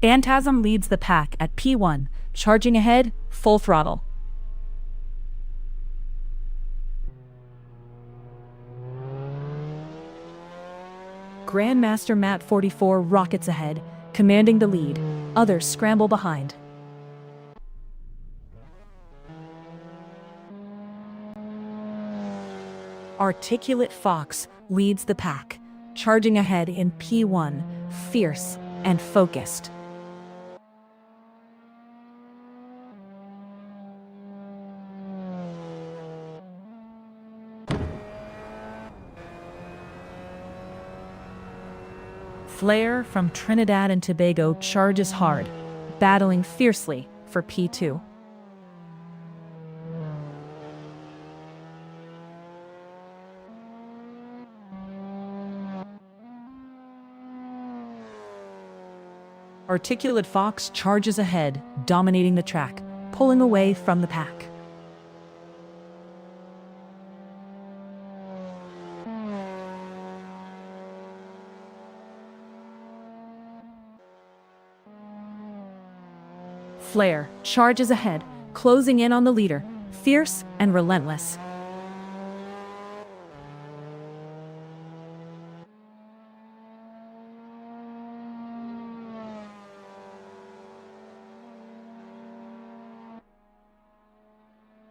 Phantasm leads the pack at P1, charging ahead, full throttle. Grandmaster Matt 44 rockets ahead, commanding the lead. Others scramble behind. Articulate Fox leads the pack, charging ahead in P1, fierce and focused. Flair from Trinidad and Tobago charges hard, battling fiercely for P2. Articulate Fox charges ahead, dominating the track, pulling away from the pack. Flair charges ahead, closing in on the leader, fierce and relentless.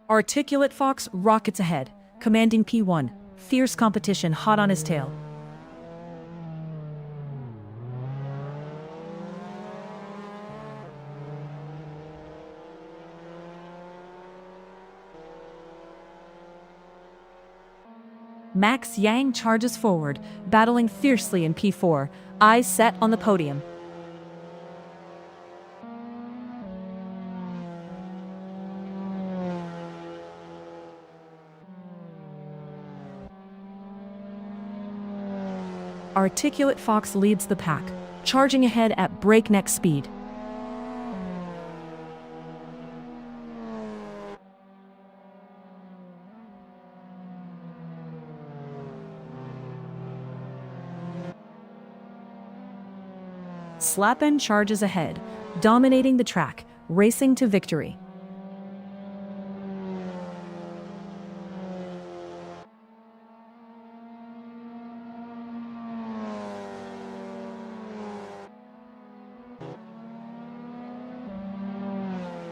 Articulate Fox rockets ahead, commanding P1, fierce competition hot on his tail. Max Yang charges forward, battling fiercely in P4, eyes set on the podium. Articulate Fox leads the pack, charging ahead at breakneck speed. Slapin charges ahead, dominating the track, racing to victory.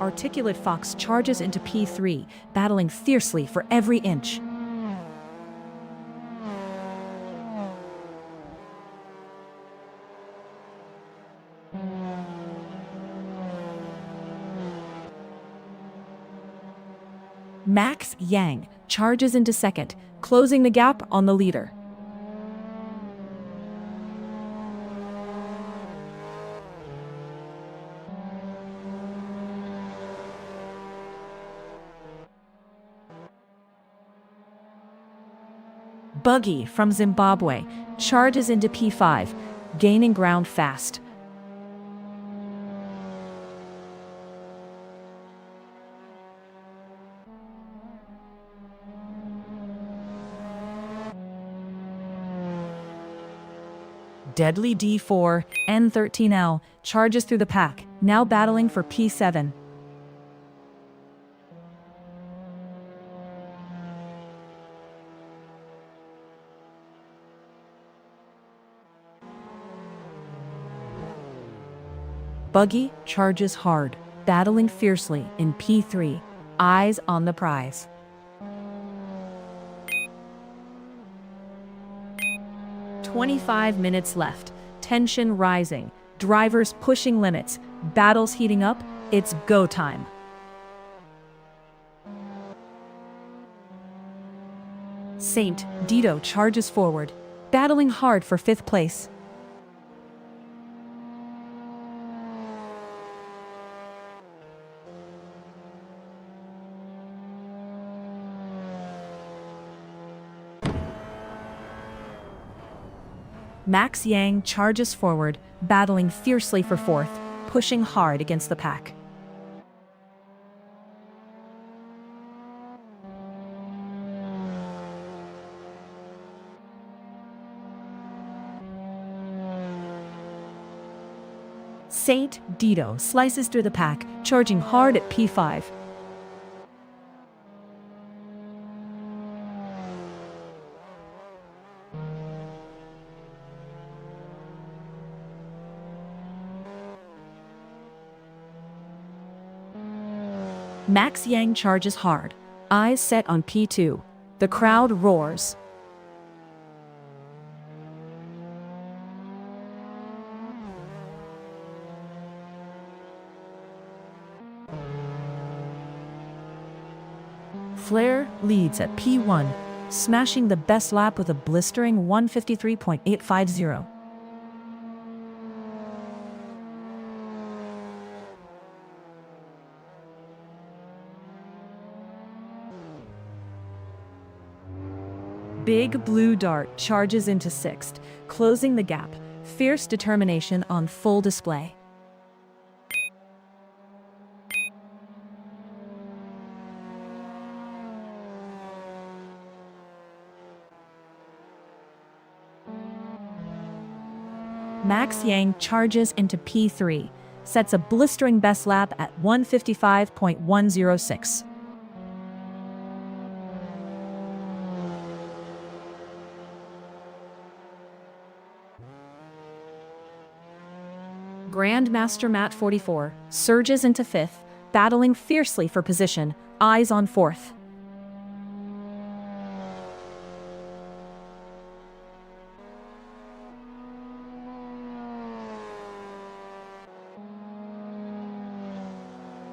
Articulate Fox charges into P3, battling fiercely for every inch. Max Yang charges into second, closing the gap on the leader. Buggy from Zimbabwe charges into P5, gaining ground fast. Deadly D4 N13L charges through the pack, now battling for P7. Buggy charges hard, battling fiercely in P3, eyes on the prize. "25 minutes left, tension rising, drivers pushing limits, battles heating up, it's go time." Saint Dito charges forward, battling hard for 5th place. Max Yang charges forward, battling fiercely for 4th, pushing hard against the pack. Saint Dito slices through the pack, charging hard at P5. Max Yang charges hard, eyes set on P2. The crowd roars. Flair leads at P1, smashing the best lap with a blistering 153.850. Big Blue Dart charges into sixth, closing the gap, fierce determination on full display. Max Yang charges into P3, sets a blistering best lap at 155.106. Grandmaster Matt 44 surges into fifth, battling fiercely for position, eyes on fourth.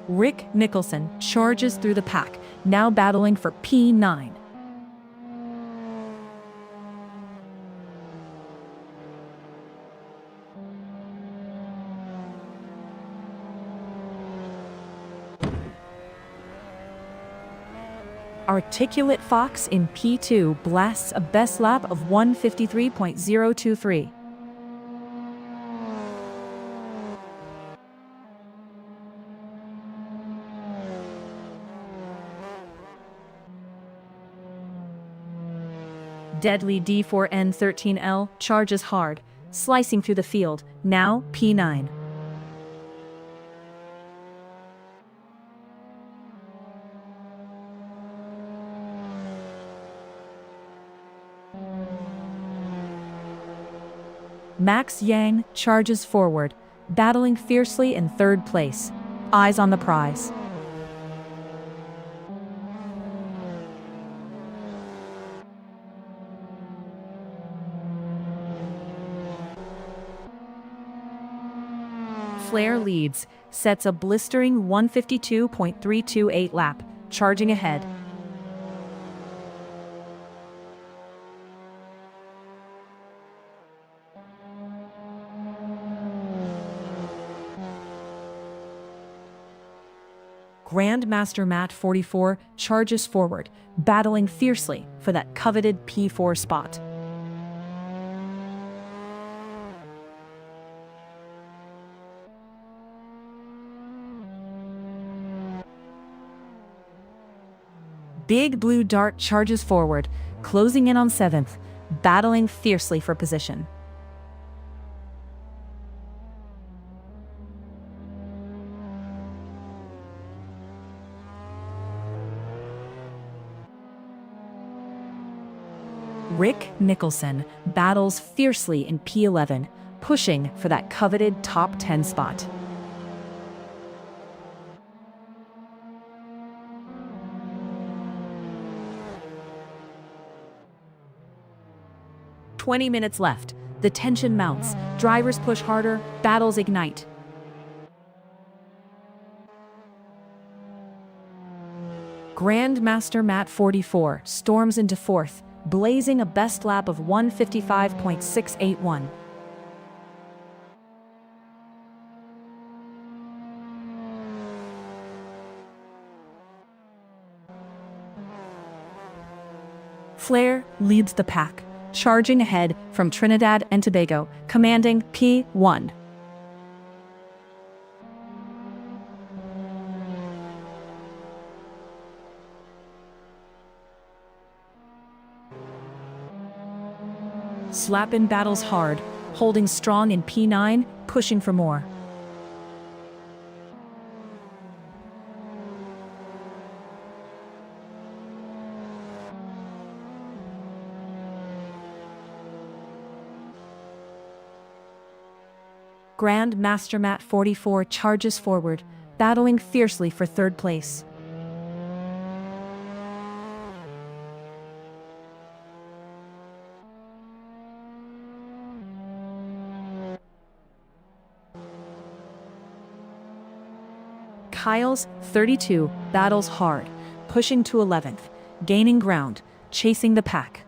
Rick Nicholson charges through the pack, now battling for P9. Articulate Fox in P2 blasts a best lap of 153.023. Deadly D4N13L charges hard, slicing through the field, now P9. Max Yang charges forward, battling fiercely in third place, eyes on the prize. Flair leads, sets a blistering 152.328 lap, charging ahead. Grandmaster Matt 44 charges forward, battling fiercely for that coveted P4 spot. Big Blue Dart charges forward, closing in on seventh, battling fiercely for position. Rick Nicholson battles fiercely in P11, pushing for that coveted top 10 spot. "20 minutes left. The tension mounts. Drivers push harder. Battles ignite. Grandmaster Matt 44 storms into fourth, blazing a best lap of 155.681. Flair leads the pack, charging ahead from Trinidad and Tobago, commanding P1. Slapin battles hard, holding strong in P9, pushing for more. Grand Master Mat 44 charges forward, battling fiercely for third place. Kyle's 32 battles hard, pushing to 11th, gaining ground, chasing the pack.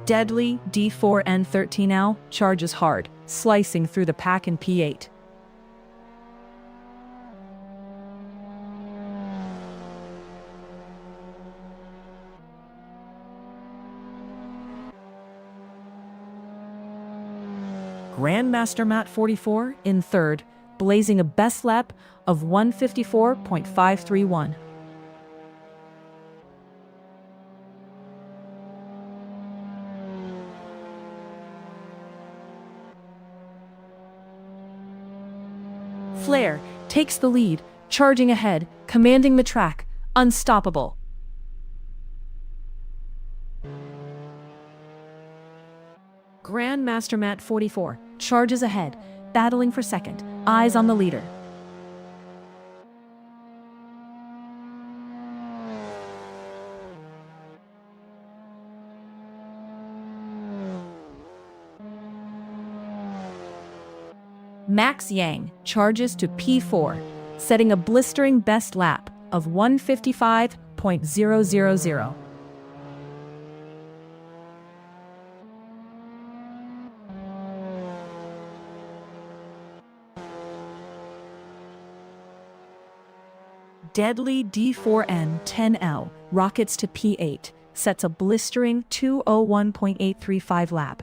Deadly D4N13L charges hard, slicing through the pack in P8. Grandmaster Mat 44 in third, blazing a best lap of 154.531. Flair takes the lead, charging ahead, commanding the track, unstoppable. Grandmaster Mat 44 charges ahead, battling for second, eyes on the leader. Max Yang charges to P4, setting a blistering best lap of 155.000. Deadly D4N10L rockets to P8, sets a blistering 201.835 lap.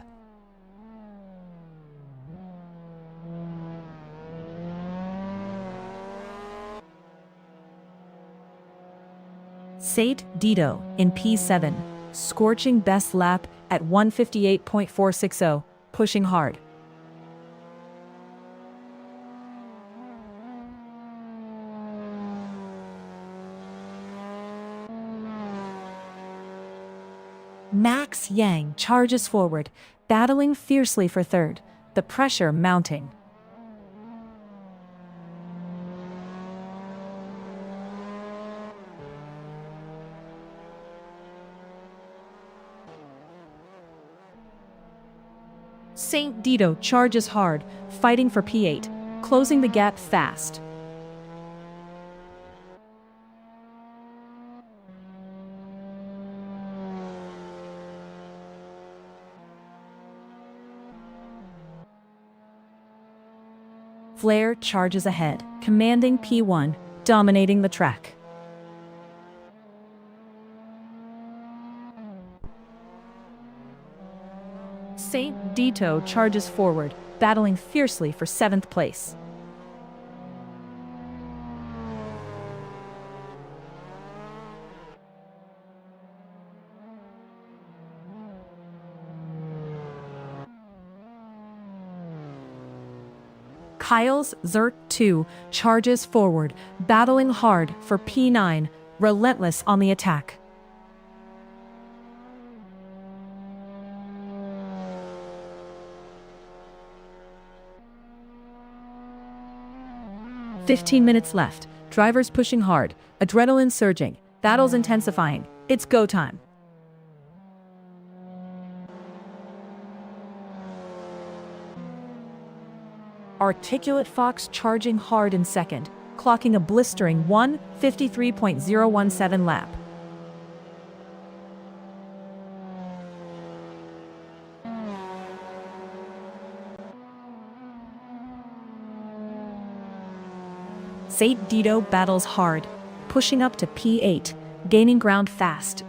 Saint Dito in P7, scorching best lap at 158.460, pushing hard. Max Yang charges forward, battling fiercely for third, the pressure mounting. Saint Dito charges hard, fighting for P8, closing the gap fast. Flair charges ahead, commanding P1, dominating the track. Saint Dito charges forward, battling fiercely for 7th place. Kyle's Zert 2 charges forward, battling hard for P9, relentless on the attack. "15 minutes left, drivers pushing hard, adrenaline surging, battles intensifying. It's go time." Articulate Fox charging hard in second, clocking a blistering 153.017 lap. Saint Dito battles hard, pushing up to P8, gaining ground fast.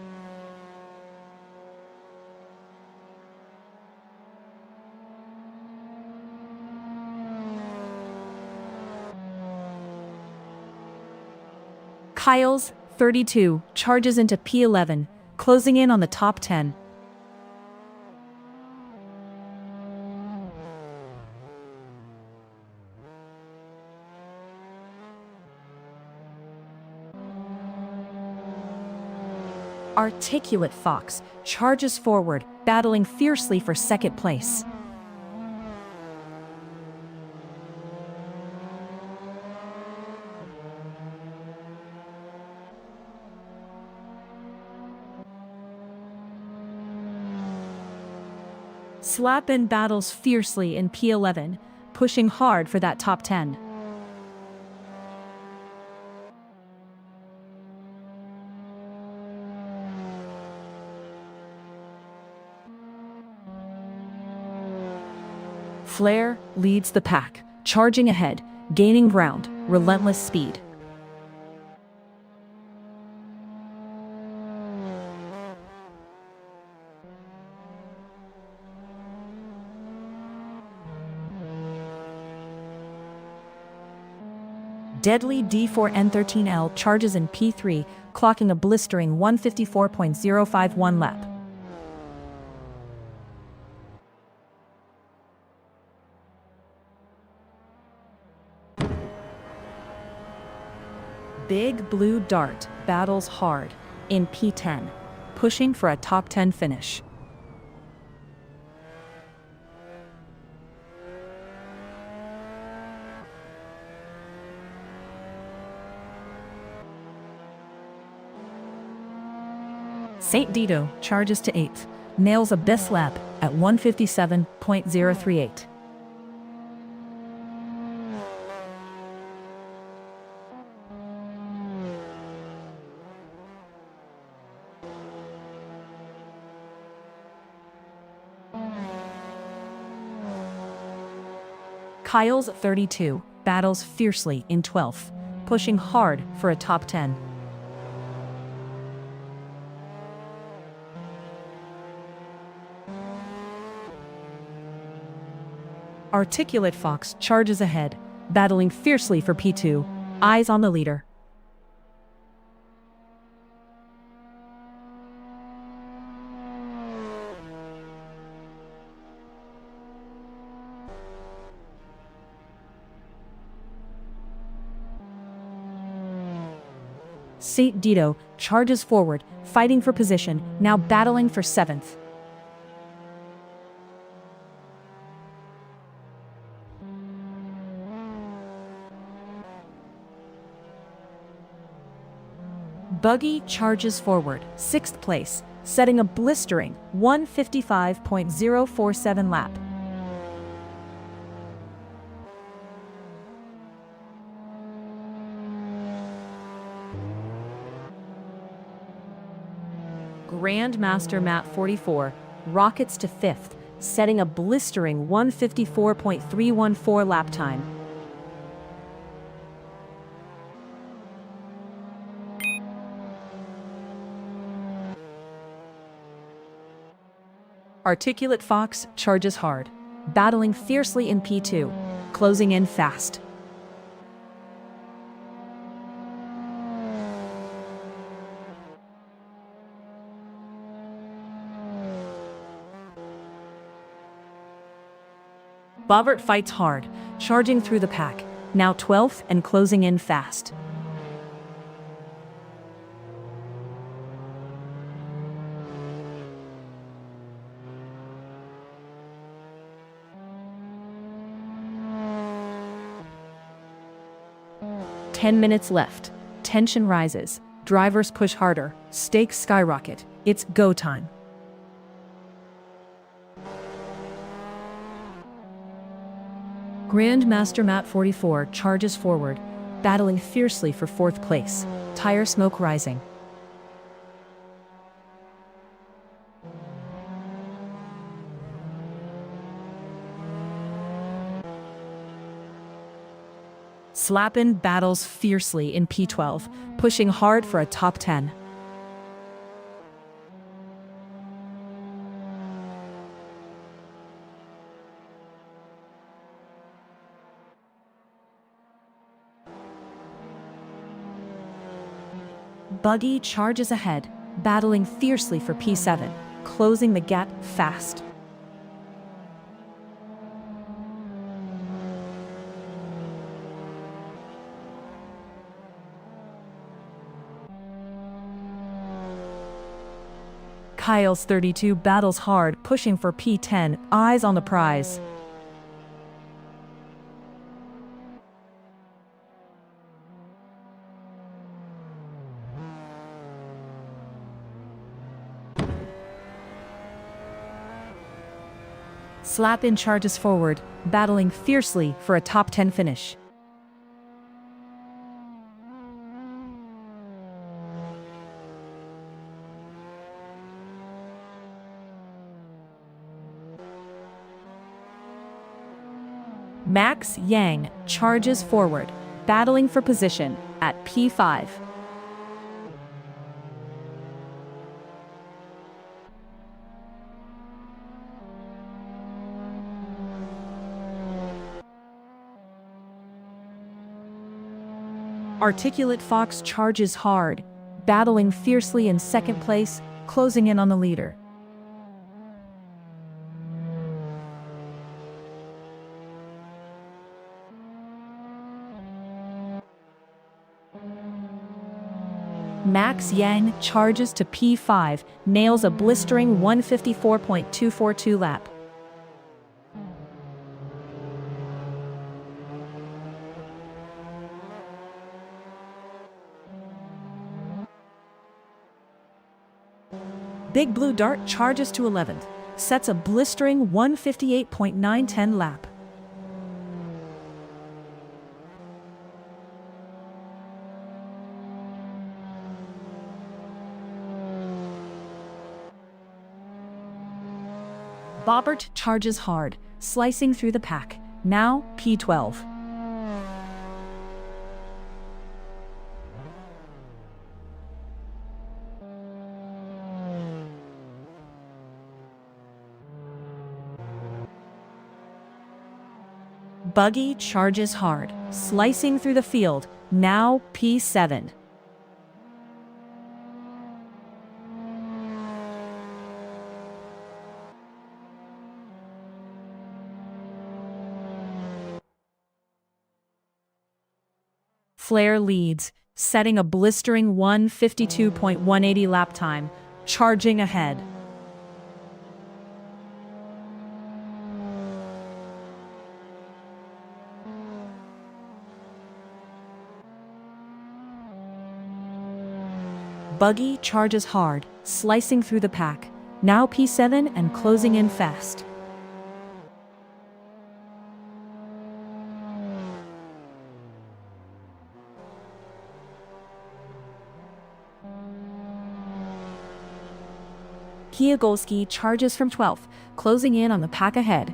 Kyle's 32 charges into P11, closing in on the top 10. Articulate Fox charges forward, battling fiercely for second place. Slap-in battles fiercely in P11, pushing hard for that top 10. Flair leads the pack, charging ahead, gaining ground, relentless speed. Deadly D4N13L charges in P3, clocking a blistering 154.051 lap. Big Blue Dart battles hard in P10, pushing for a top 10 finish. St. Dito charges to 8th, nails a best lap at 157.038. Kyle's 32 battles fiercely in 12th, pushing hard for a top 10. Articulate Fox charges ahead, battling fiercely for P2, eyes on the leader. St. Dito charges forward, fighting for position, now battling for 7th. Buggy charges forward, 6th place, setting a blistering 155.047 lap. Grandmaster Matt 44 rockets to 5th, setting a blistering 154.314 lap time. Articulate Fox charges hard, battling fiercely in P2, closing in fast. Bobbert fights hard, charging through the pack, now 12th and closing in fast. "10 minutes left. Tension rises. Drivers push harder. Stakes skyrocket. It's go time." Grandmaster Matt 44 charges forward, battling fiercely for 4th place. Tire smoke rising. Slap-in battles fiercely in P12, pushing hard for a top 10. Buggy charges ahead, battling fiercely for P7, closing the gap fast. Kyle's 32 battles hard, pushing for P10, eyes on the prize. Slap-in charges forward, battling fiercely for a top 10 finish. Max Yang charges forward, battling for position at P5. Articulate Fox charges hard, battling fiercely in second place, closing in on the leader. Max Yang charges to P5, nails a blistering 154.242 lap. Big Blue Dart charges to 11th, sets a blistering 158.910 lap. Bobbert charges hard, slicing through the pack, now P12. Buggy charges hard, slicing through the field, now P7. Flair leads, setting a blistering 152.180 lap time, charging ahead. Buggy charges hard, slicing through the pack, now P7 and closing in fast. Kiagolski charges from 12th, closing in on the pack ahead.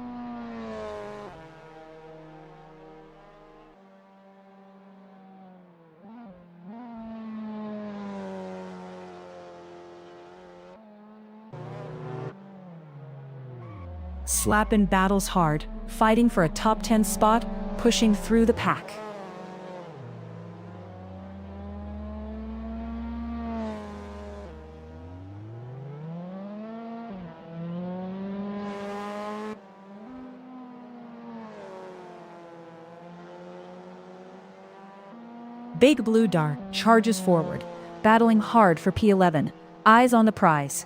Slap-in battles hard, fighting for a top 10 spot, pushing through the pack. Big Blue Dart charges forward, battling hard for P11, eyes on the prize.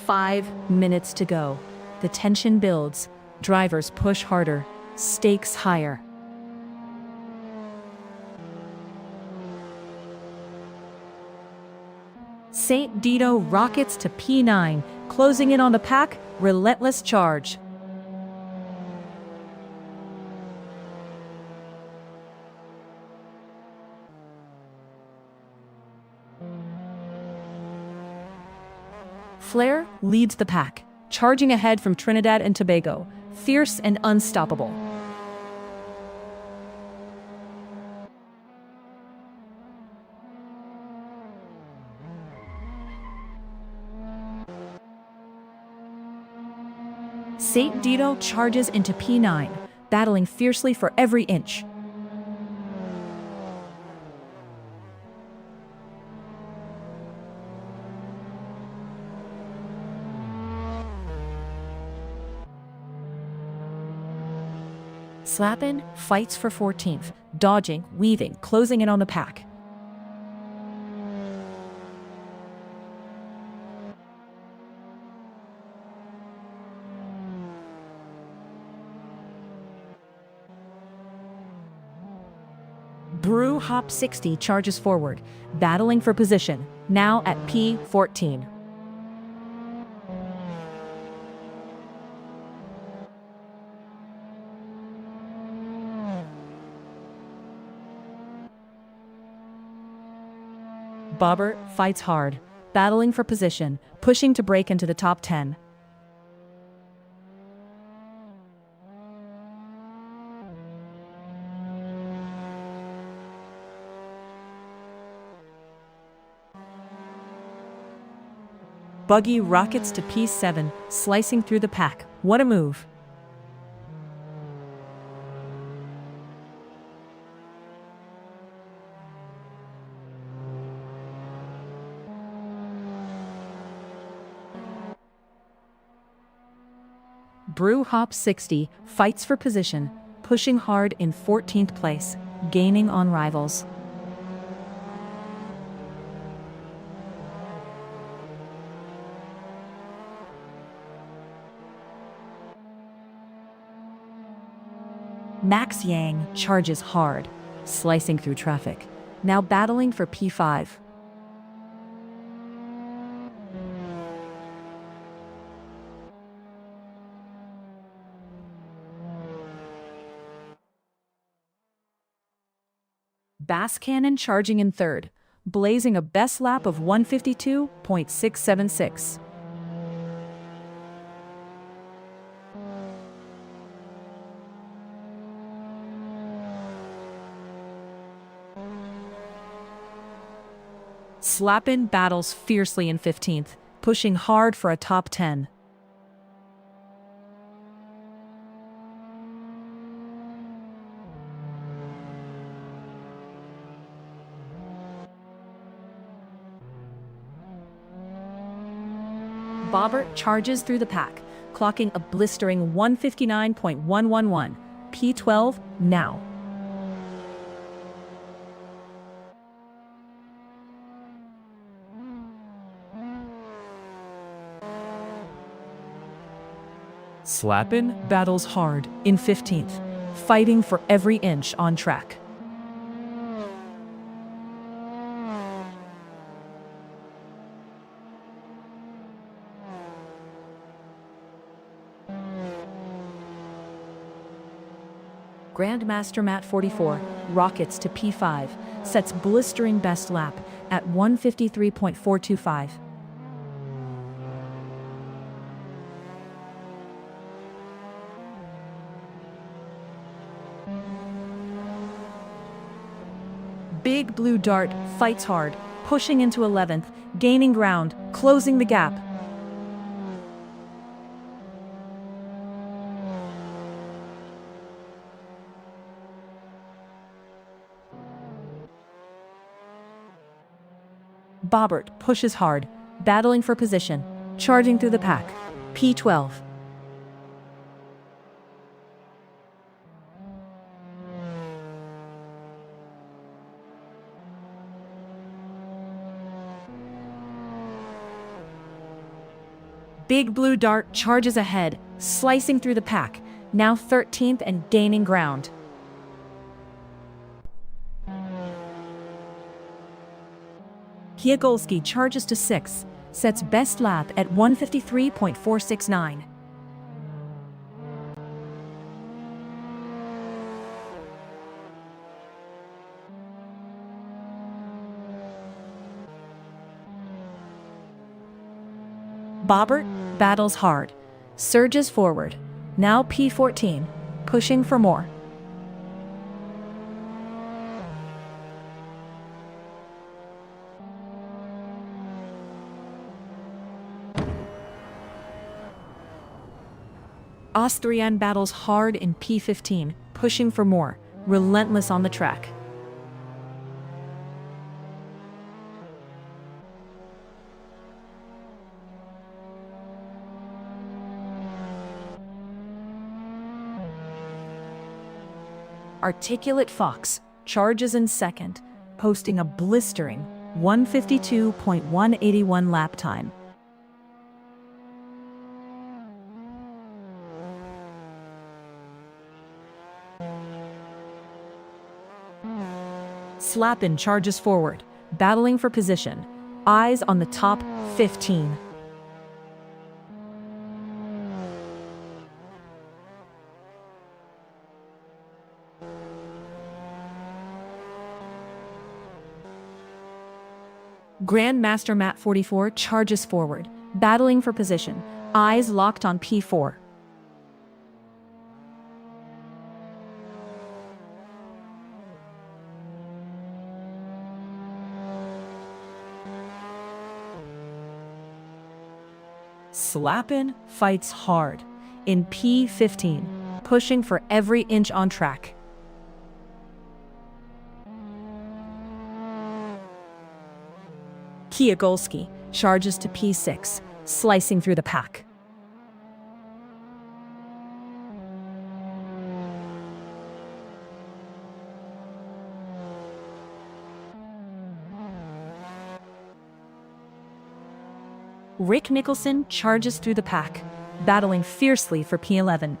Five minutes to go. The tension builds. Drivers push harder. Stakes higher. St. Dito rockets to P9, closing in on the pack, relentless charge. Flair leads the pack, charging ahead from Trinidad and Tobago, fierce and unstoppable. St. Dito charges into P9, battling fiercely for every inch. Slapin fights for 14th, dodging, weaving, closing in on the pack. Brew Hop 60 charges forward, battling for position, now at P14. Bobbert fights hard, battling for position, pushing to break into the top 10. Buggy rockets to P7, slicing through the pack. What a move! Brew Hop 60 fights for position, pushing hard in 14th place, gaining on rivals. Max Yang charges hard, slicing through traffic, now battling for P5. Bass Cannon charging in third, blazing a best lap of 152.676. Slapin battles fiercely in 15th, pushing hard for a top 10. Bobbert charges through the pack, clocking a blistering 159.111, P12 now. Slapin battles hard in 15th, fighting for every inch on track. Grandmaster Matt 44 rockets to P5, sets blistering best lap at 153.425. Big Blue Dart fights hard, pushing into 11th, gaining ground, closing the gap. Bobbert pushes hard, battling for position, charging through the pack. P12. Big Blue Dart charges ahead, slicing through the pack, now 13th and gaining ground. Kiegolski charges to 6th, sets best lap at 153.469. Bobbert battles hard, surges forward, now P14, pushing for more. Austrian battles hard in P15, pushing for more, relentless on the track. Articulate Fox charges in second, posting a blistering 152.181 lap time. Slapin charges forward, battling for position, eyes on the top 15. Grandmaster Matt 44 charges forward, battling for position, eyes locked on P4. Slapin fights hard in P15, pushing for every inch on track. Kiagolski charges to P6, slicing through the pack. Rick Nicholson charges through the pack, battling fiercely for P11.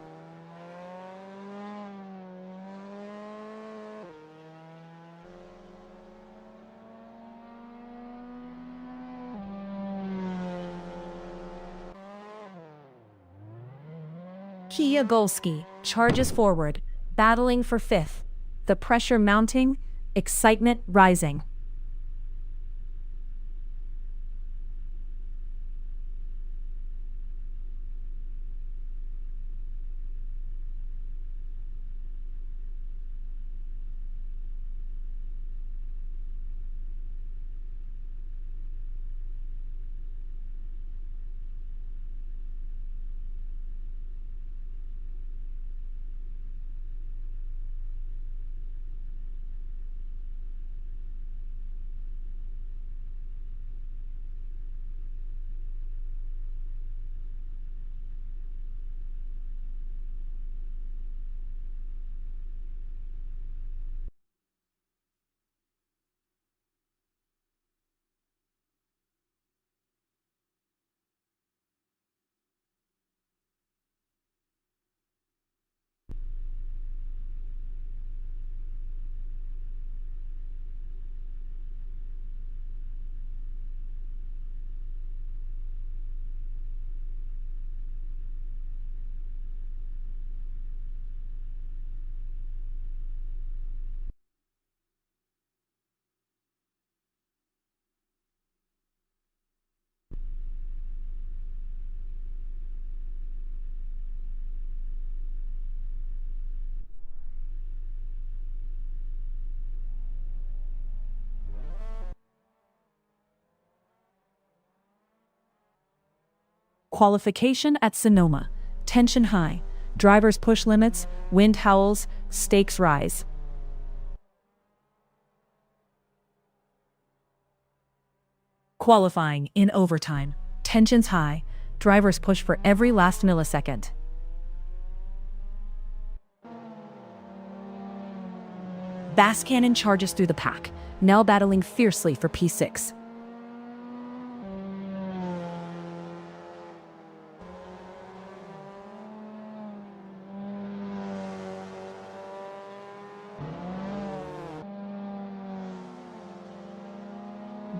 Kiagolski charges forward, battling for fifth. The pressure mounting, excitement rising. Qualification at Sonoma. Tension high. Drivers push limits, wind howls, stakes rise. Qualifying in overtime. Tensions high. Drivers push for every last millisecond. Bass Cannon charges through the pack, now battling fiercely for P6.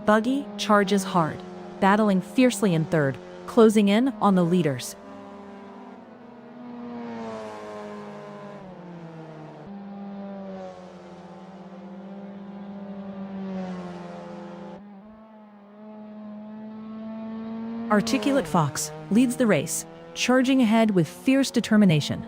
Buggy charges hard, battling fiercely in third, closing in on the leaders. Articulate Fox leads the race, charging ahead with fierce determination.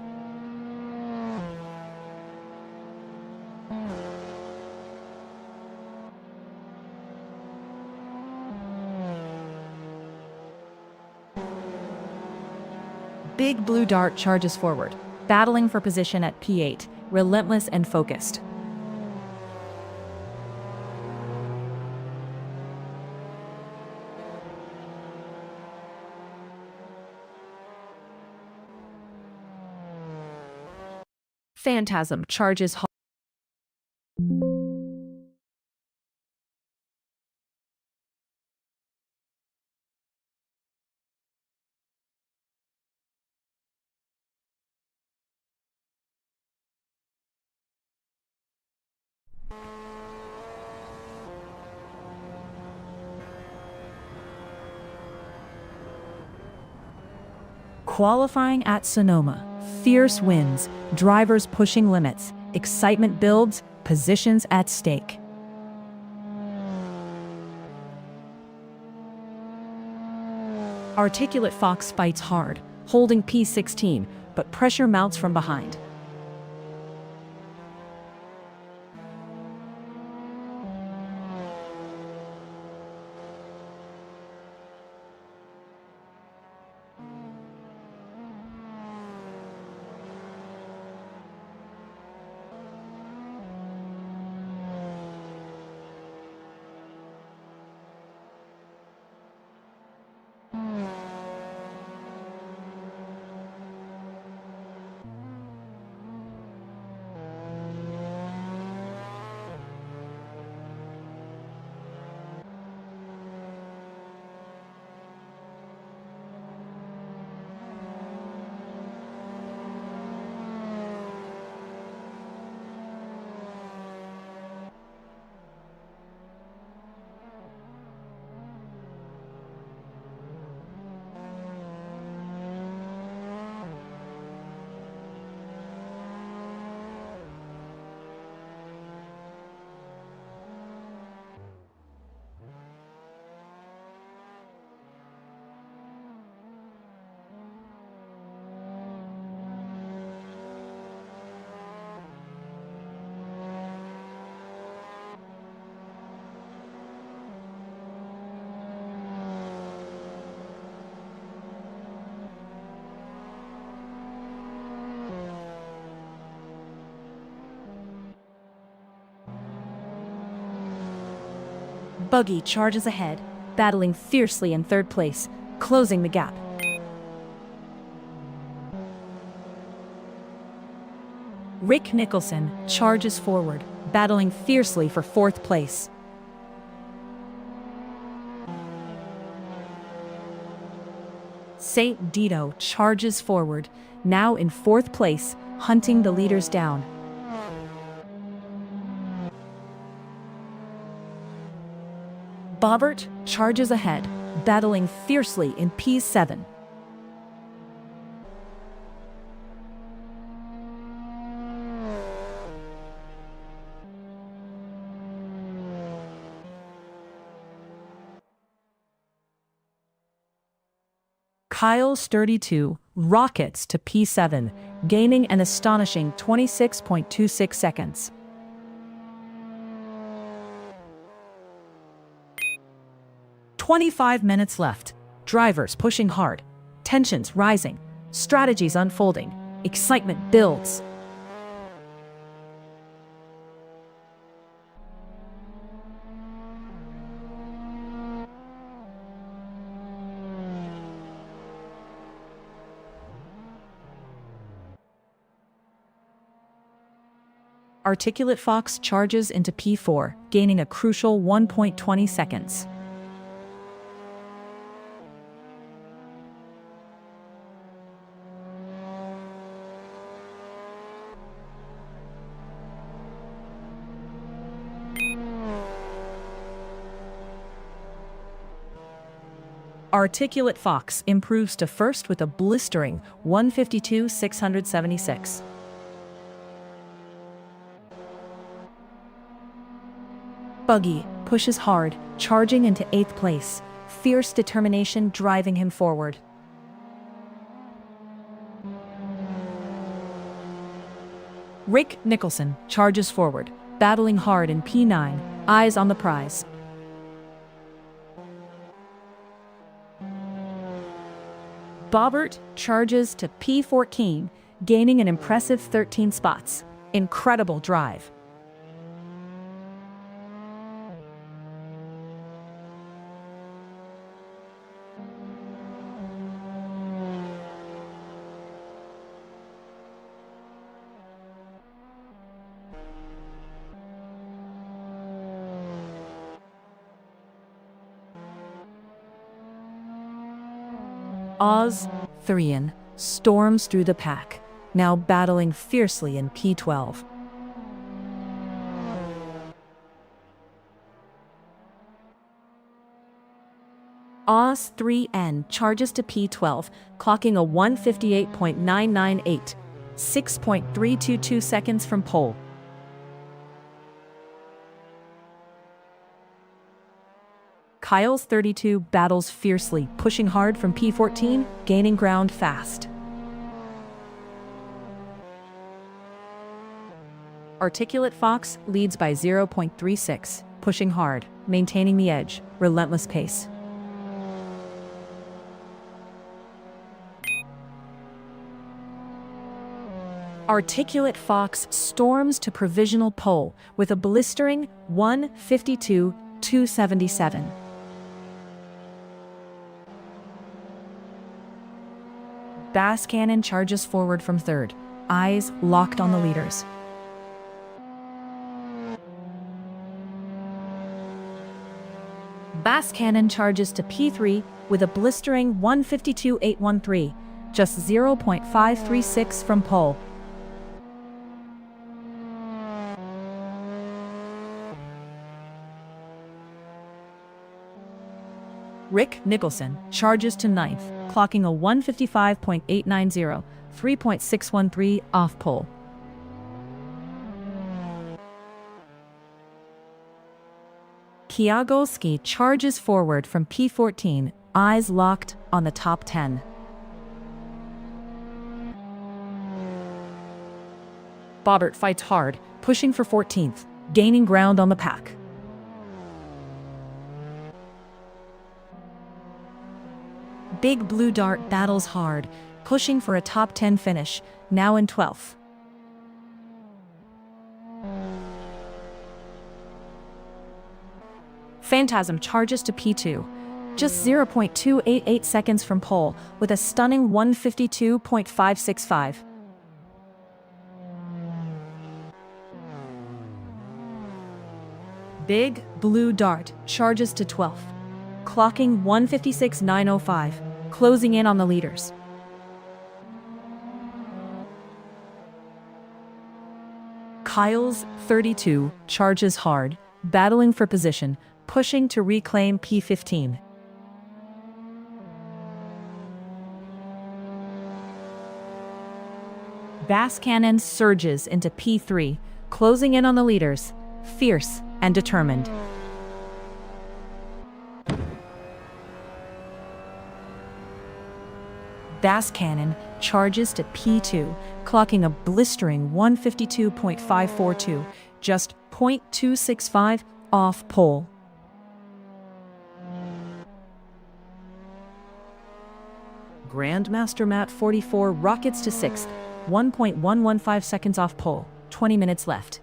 Big Blue Dart charges forward, battling for position at P8, relentless and focused. Phantasm charges hard. Qualifying at Sonoma. Fierce winds, drivers pushing limits, excitement builds, positions at stake. Articulate Fox fights hard, holding P16, but pressure mounts from behind. Buggy charges ahead, battling fiercely in third place, closing the gap. Rick Nicholson charges forward, battling fiercely for fourth place. Saint Dito charges forward, now in fourth place, hunting the leaders down. Bobbert charges ahead, battling fiercely in P7. Kyle's 32 rockets to P7, gaining an astonishing 26.26 seconds. "25 minutes left. Drivers pushing hard. Tensions rising. Strategies unfolding. Excitement builds." Articulate Fox charges into P4, gaining a crucial 1.20 seconds. Articulate Fox improves to first with a blistering 152.676. Buggy pushes hard, charging into 8th place, fierce determination driving him forward. Rick Nicholson charges forward, battling hard in P9, eyes on the prize. Bobbert charges to P14, gaining an impressive 13 spots. Incredible drive. Oz Thrian storms through the pack, now battling fiercely in P12. Oz3N charges to P12, clocking a 158.998, 6.322 seconds from pole. Kyle's 32 battles fiercely, pushing hard from P14, gaining ground fast. Articulate Fox leads by 0.36, pushing hard, maintaining the edge, relentless pace. Articulate Fox storms to provisional pole with a blistering 1:52.277. Bass Cannon charges forward from third, eyes locked on the leaders. Bass Cannon charges to P3 with a blistering 1:52.813, just 0.536 from pole. Rick Nicholson charges to ninth, clocking a 1:55.890, 3.613 off pole. Kiagolski charges forward from P14, eyes locked on the top 10. Bobbert fights hard, pushing for 14th, gaining ground on the pack. Big Blue Dart battles hard, pushing for a top 10 finish, now in 12th. Phantasm charges to P2, just 0.288 seconds from pole, with a stunning 1:52.565. Big Blue Dart charges to 12th, clocking 1:56.905, closing in on the leaders. Kyle's 32 charges hard, battling for position, pushing to reclaim P15. Bass Cannon surges into P3, closing in on the leaders, fierce and determined. Bass Cannon charges to P2, clocking a blistering 1:52.542, just 0.265 off pole. Grandmaster Matt 44 rockets to 6th, 1.115 seconds off pole, 20 minutes left.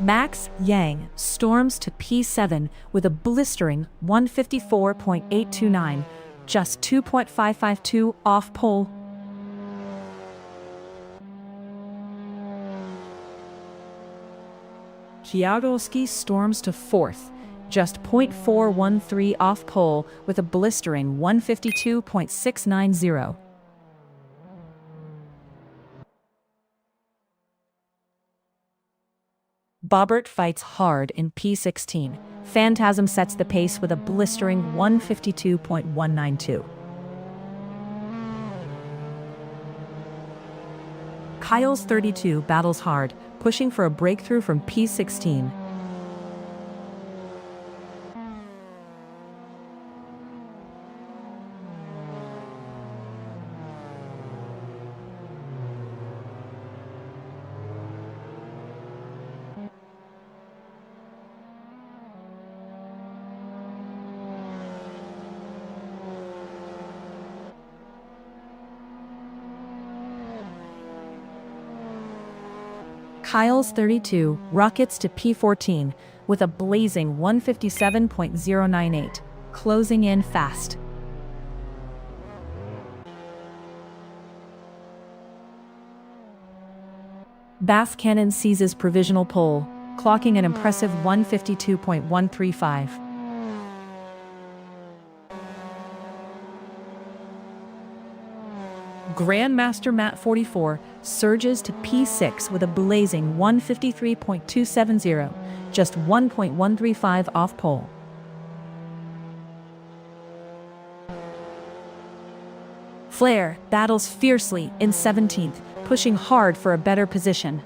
Max Yang storms to P7 with a blistering 1:54.829, just 2.552 off pole. Kiagolski storms to 4th, just 0.413 off pole with a blistering 1:52.690. Bobbert fights hard in P16. Phantasm sets the pace with a blistering 1:52.192. Kyle's 32 battles hard, pushing for a breakthrough from P16. Kyle's 32 rockets to P14 with a blazing 1:57.098, closing in fast. Bass Cannon seizes provisional pole, clocking an impressive 1:52.135. Grandmaster Matt 44 surges to P6 with a blazing 153.270, just 1.135 off pole. Flair battles fiercely in 17th, pushing hard for a better position.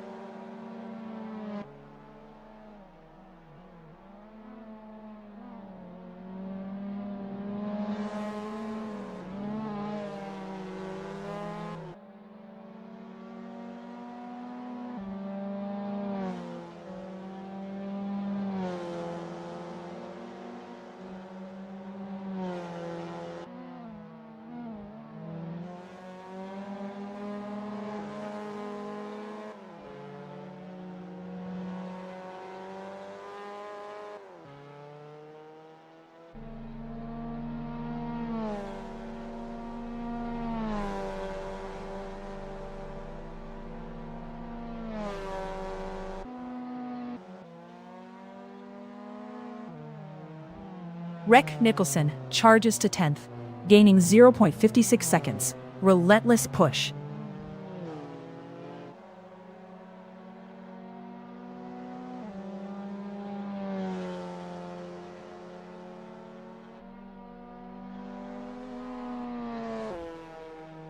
Rick Nicholson charges to 10th, gaining 0.56 seconds. Relentless push.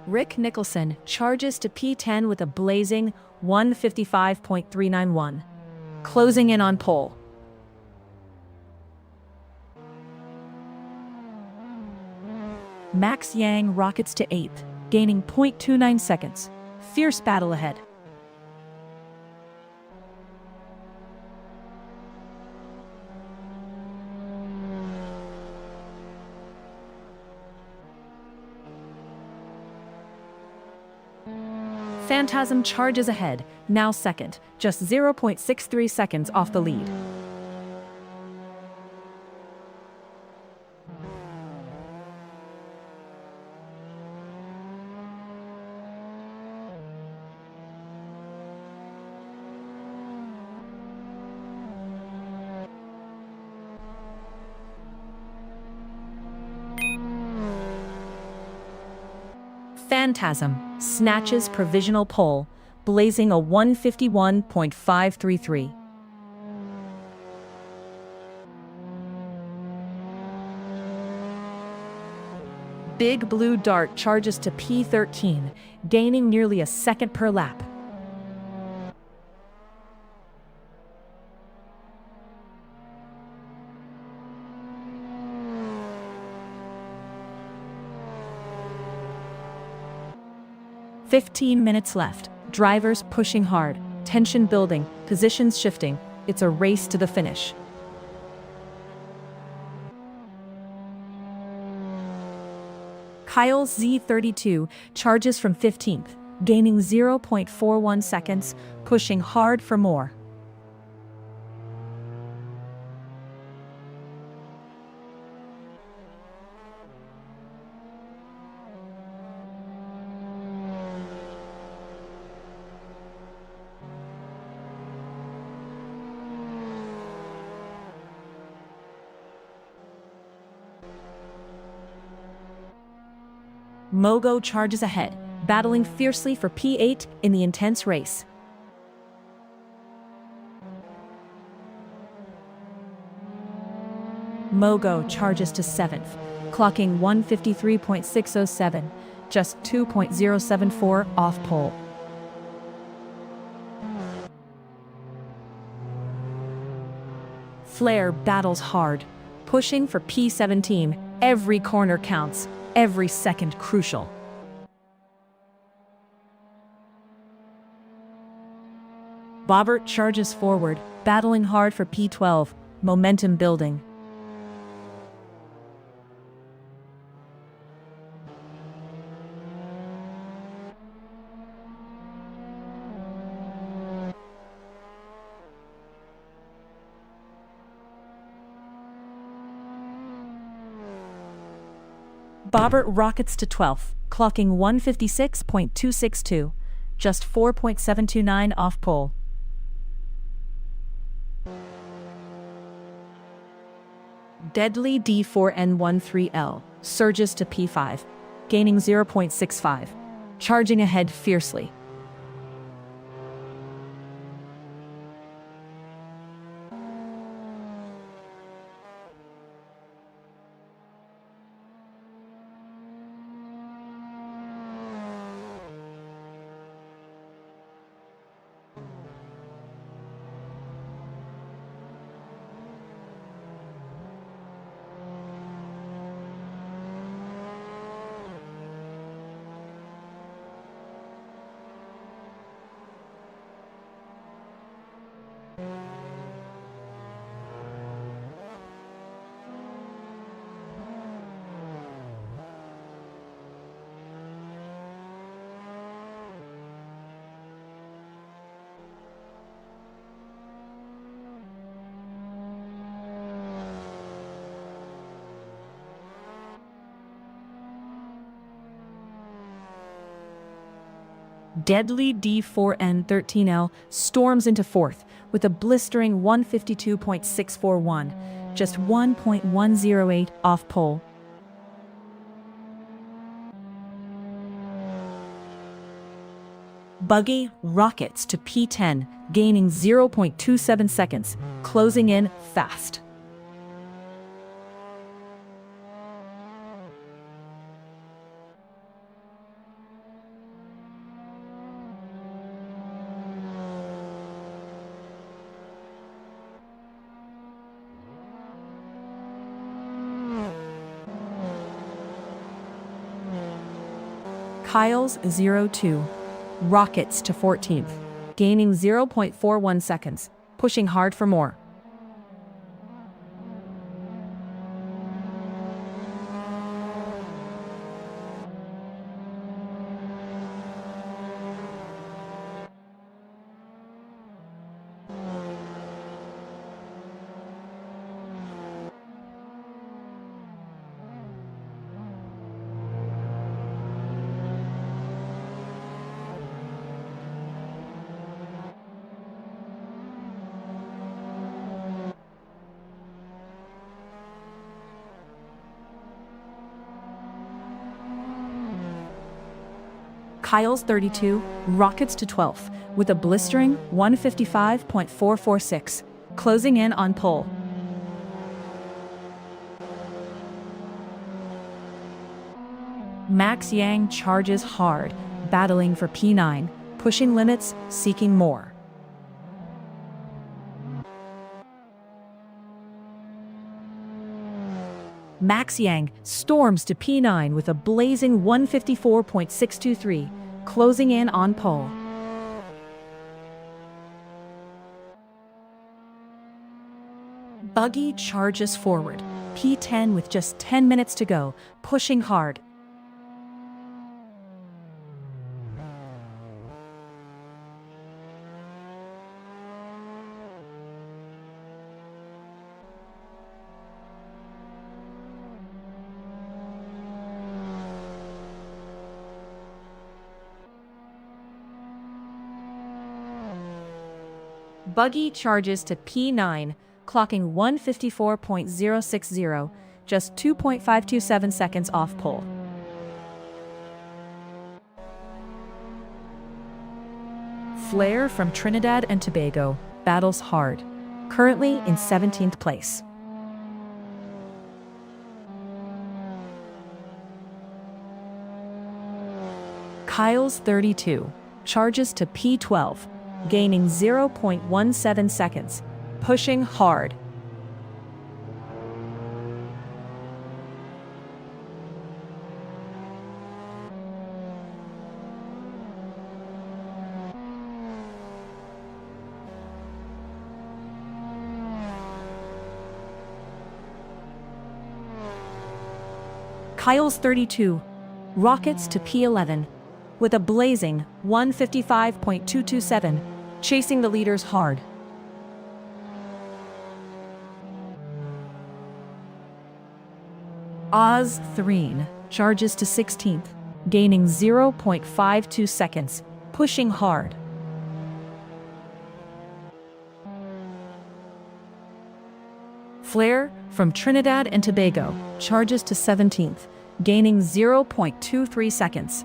Rick Nicholson charges to P10 with a blazing 155.391, closing in on pole. Max Yang rockets to 8th, gaining 0.29 seconds. Fierce battle ahead. Phantasm charges ahead, now second, just 0.63 seconds off the lead. Phantasm snatches provisional pole, blazing a 151.533. Big Blue Dart charges to P13, gaining nearly a second per lap. "15 minutes left. Drivers pushing hard, tension building, positions shifting. It's a race to the finish." Kyle Z32 charges from 15th, gaining 0.41 seconds, pushing hard for more. Mogo charges ahead, battling fiercely for P8 in the intense race. Mogo charges to 7th, clocking 153.607, just 2.074 off pole. Flair battles hard, pushing for P17. Every corner counts. Every second crucial. Bobbert charges forward, battling hard for P12, momentum building. Bobbert rockets to 12th, clocking 156.262, just 4.729 off pole. Deadly D4N13L surges to P5, gaining 0.65, charging ahead fiercely. Deadly D4N13L storms into fourth with a blistering 152.641, just 1.108 off pole. Buggy rockets to P10, gaining 0.27 seconds, closing in fast. Kyle's 02 rockets to 14th, gaining 0.41 seconds, pushing hard for more. Kyle's 32 rockets to 12th with a blistering 155.446, closing in on pole. Max Yang charges hard, battling for P9, pushing limits, seeking more. Max Yang storms to P9 with a blazing 154.623, closing in on pole. Buggy charges forward, P10 with just 10 minutes to go, pushing hard. Buggy charges to P9, clocking 154.060, just 2.527 seconds off pole. Flair from Trinidad and Tobago battles hard, currently in 17th place. Kyle's 32 charges to P12, gaining 0.17 seconds, pushing hard. Kyle's 32 rockets to P11 with a blazing 155.227, chasing the leaders hard. Oz Threen charges to 16th, gaining 0.52 seconds, pushing hard. Flair from Trinidad and Tobago charges to 17th, gaining 0.23 seconds.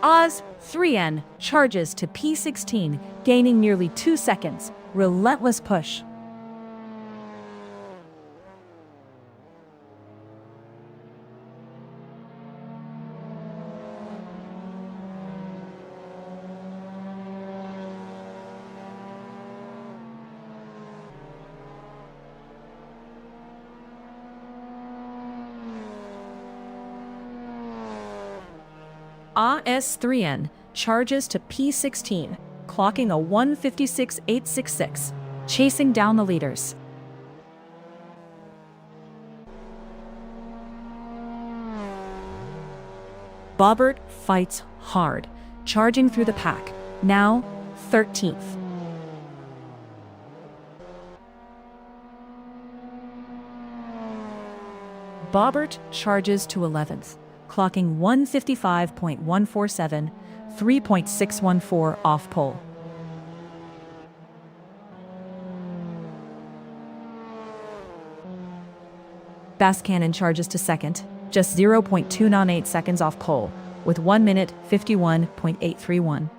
Oz 3N charges to P16, gaining nearly 2 seconds. Relentless push. AS3N charges to P16, clocking a 1:56.866, chasing down the leaders. Bobbert fights hard, charging through the pack, now 13th. Bobbert charges to 11th, clocking 1:55.147, 3.614 off pole. Cannon charges to second, just 0.298 seconds off pole, with 1 minute 51.831.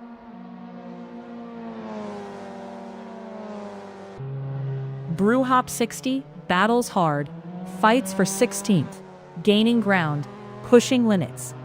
Brewhop 60 battles hard, fights for 16th, gaining ground, pushing limits.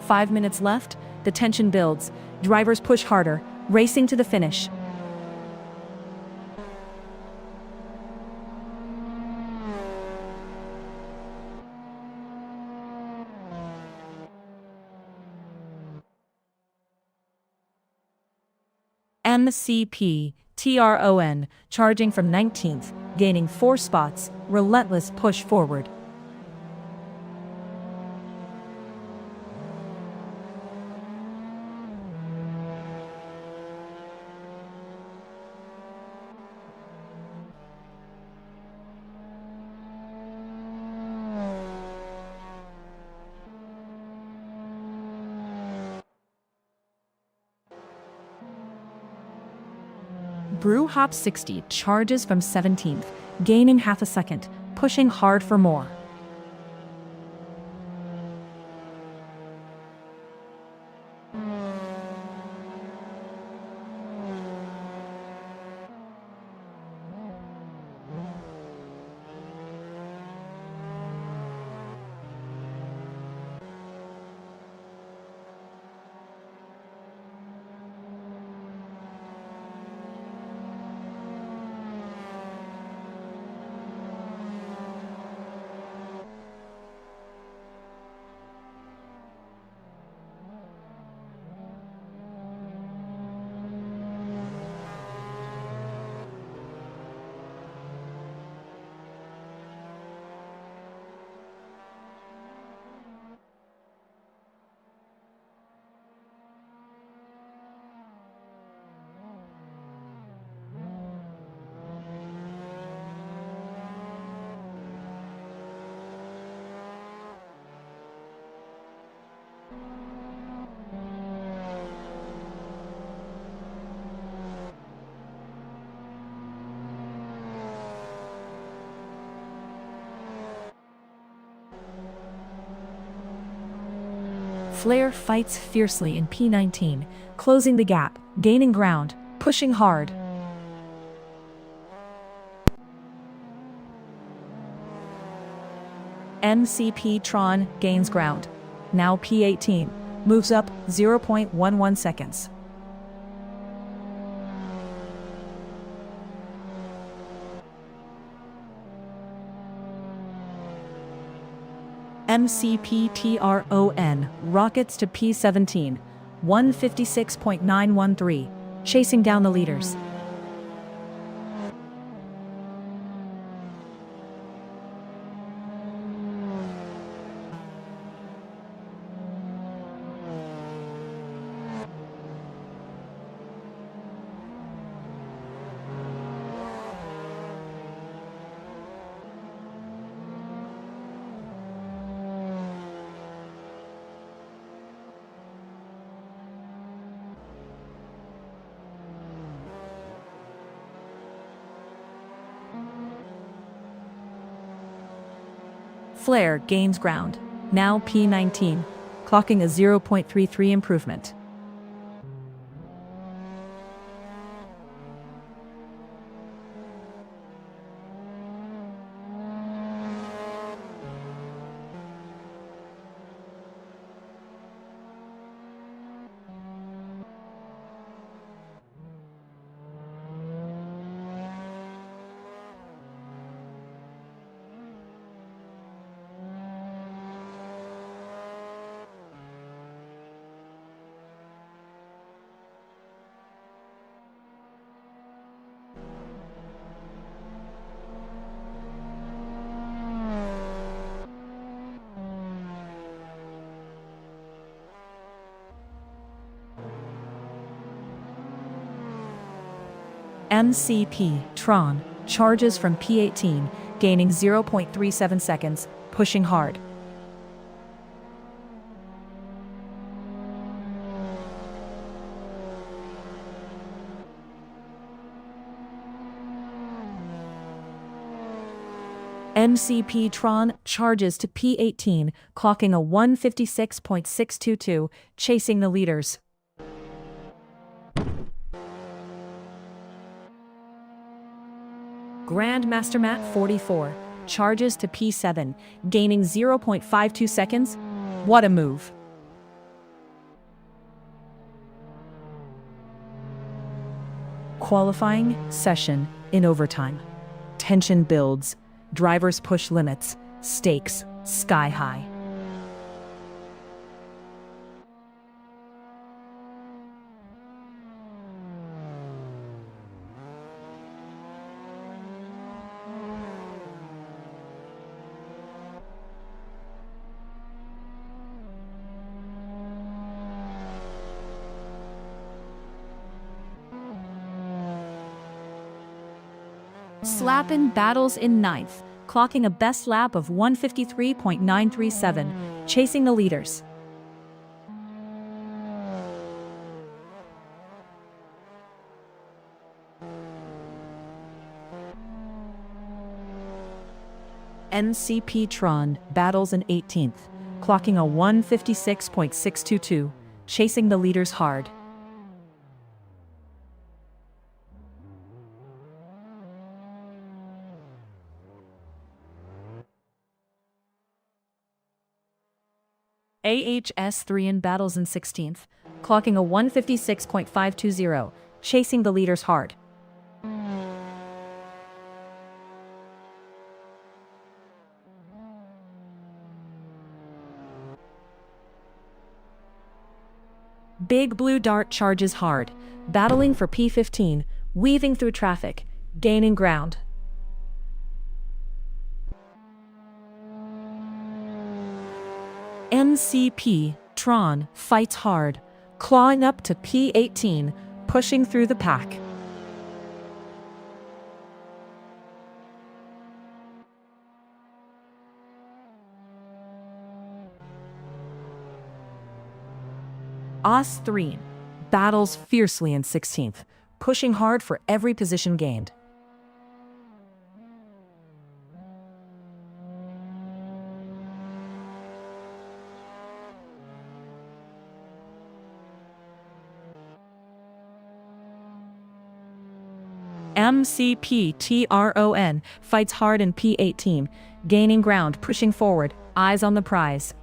Five minutes left, the tension builds. Drivers push harder, racing to the finish. MCP TRON charging from 19th, gaining 4 spots, relentless push forward. Brewhop 60 charges from 17th, gaining half a second, pushing hard for more. Flair fights fiercely in P19, closing the gap, gaining ground, pushing hard. MCP Tron gains ground. Now P18, moves up 0.11 seconds. MCP TRON rockets to P17, 156.913, chasing down the leaders. Flair gains ground, now P19, clocking a 0.33 improvement. MCP Tron charges from P18, gaining 0.37 seconds, pushing hard. MCP Tron charges to P18, clocking a 156.622, chasing the leaders. Grandmaster Matt 44 charges to P7, gaining 0.52 seconds. What a move! Qualifying session in overtime. Tension builds. Drivers push limits. Stakes sky high. Slappin battles in ninth, clocking a best lap of 153.937, chasing the leaders. NCP Tron battles in 18th, clocking a 156.622, chasing the leaders hard. AHS3 in battles in 16th, clocking a 156.520, chasing the leaders hard. Big Blue Dart charges hard, battling for P15, weaving through traffic, gaining ground. NCP Tron fights hard, clawing up to P18, pushing through the pack. AS3 battles fiercely in 16th, pushing hard for every position gained. MCP Tron fights hard in P18, gaining ground, pushing forward, eyes on the prize.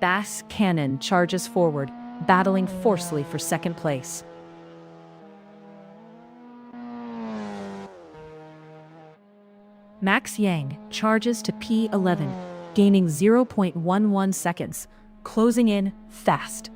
Bass Cannon charges forward, battling forcefully for second place. Max Yang charges to P11, gaining 0.11 seconds, closing in fast.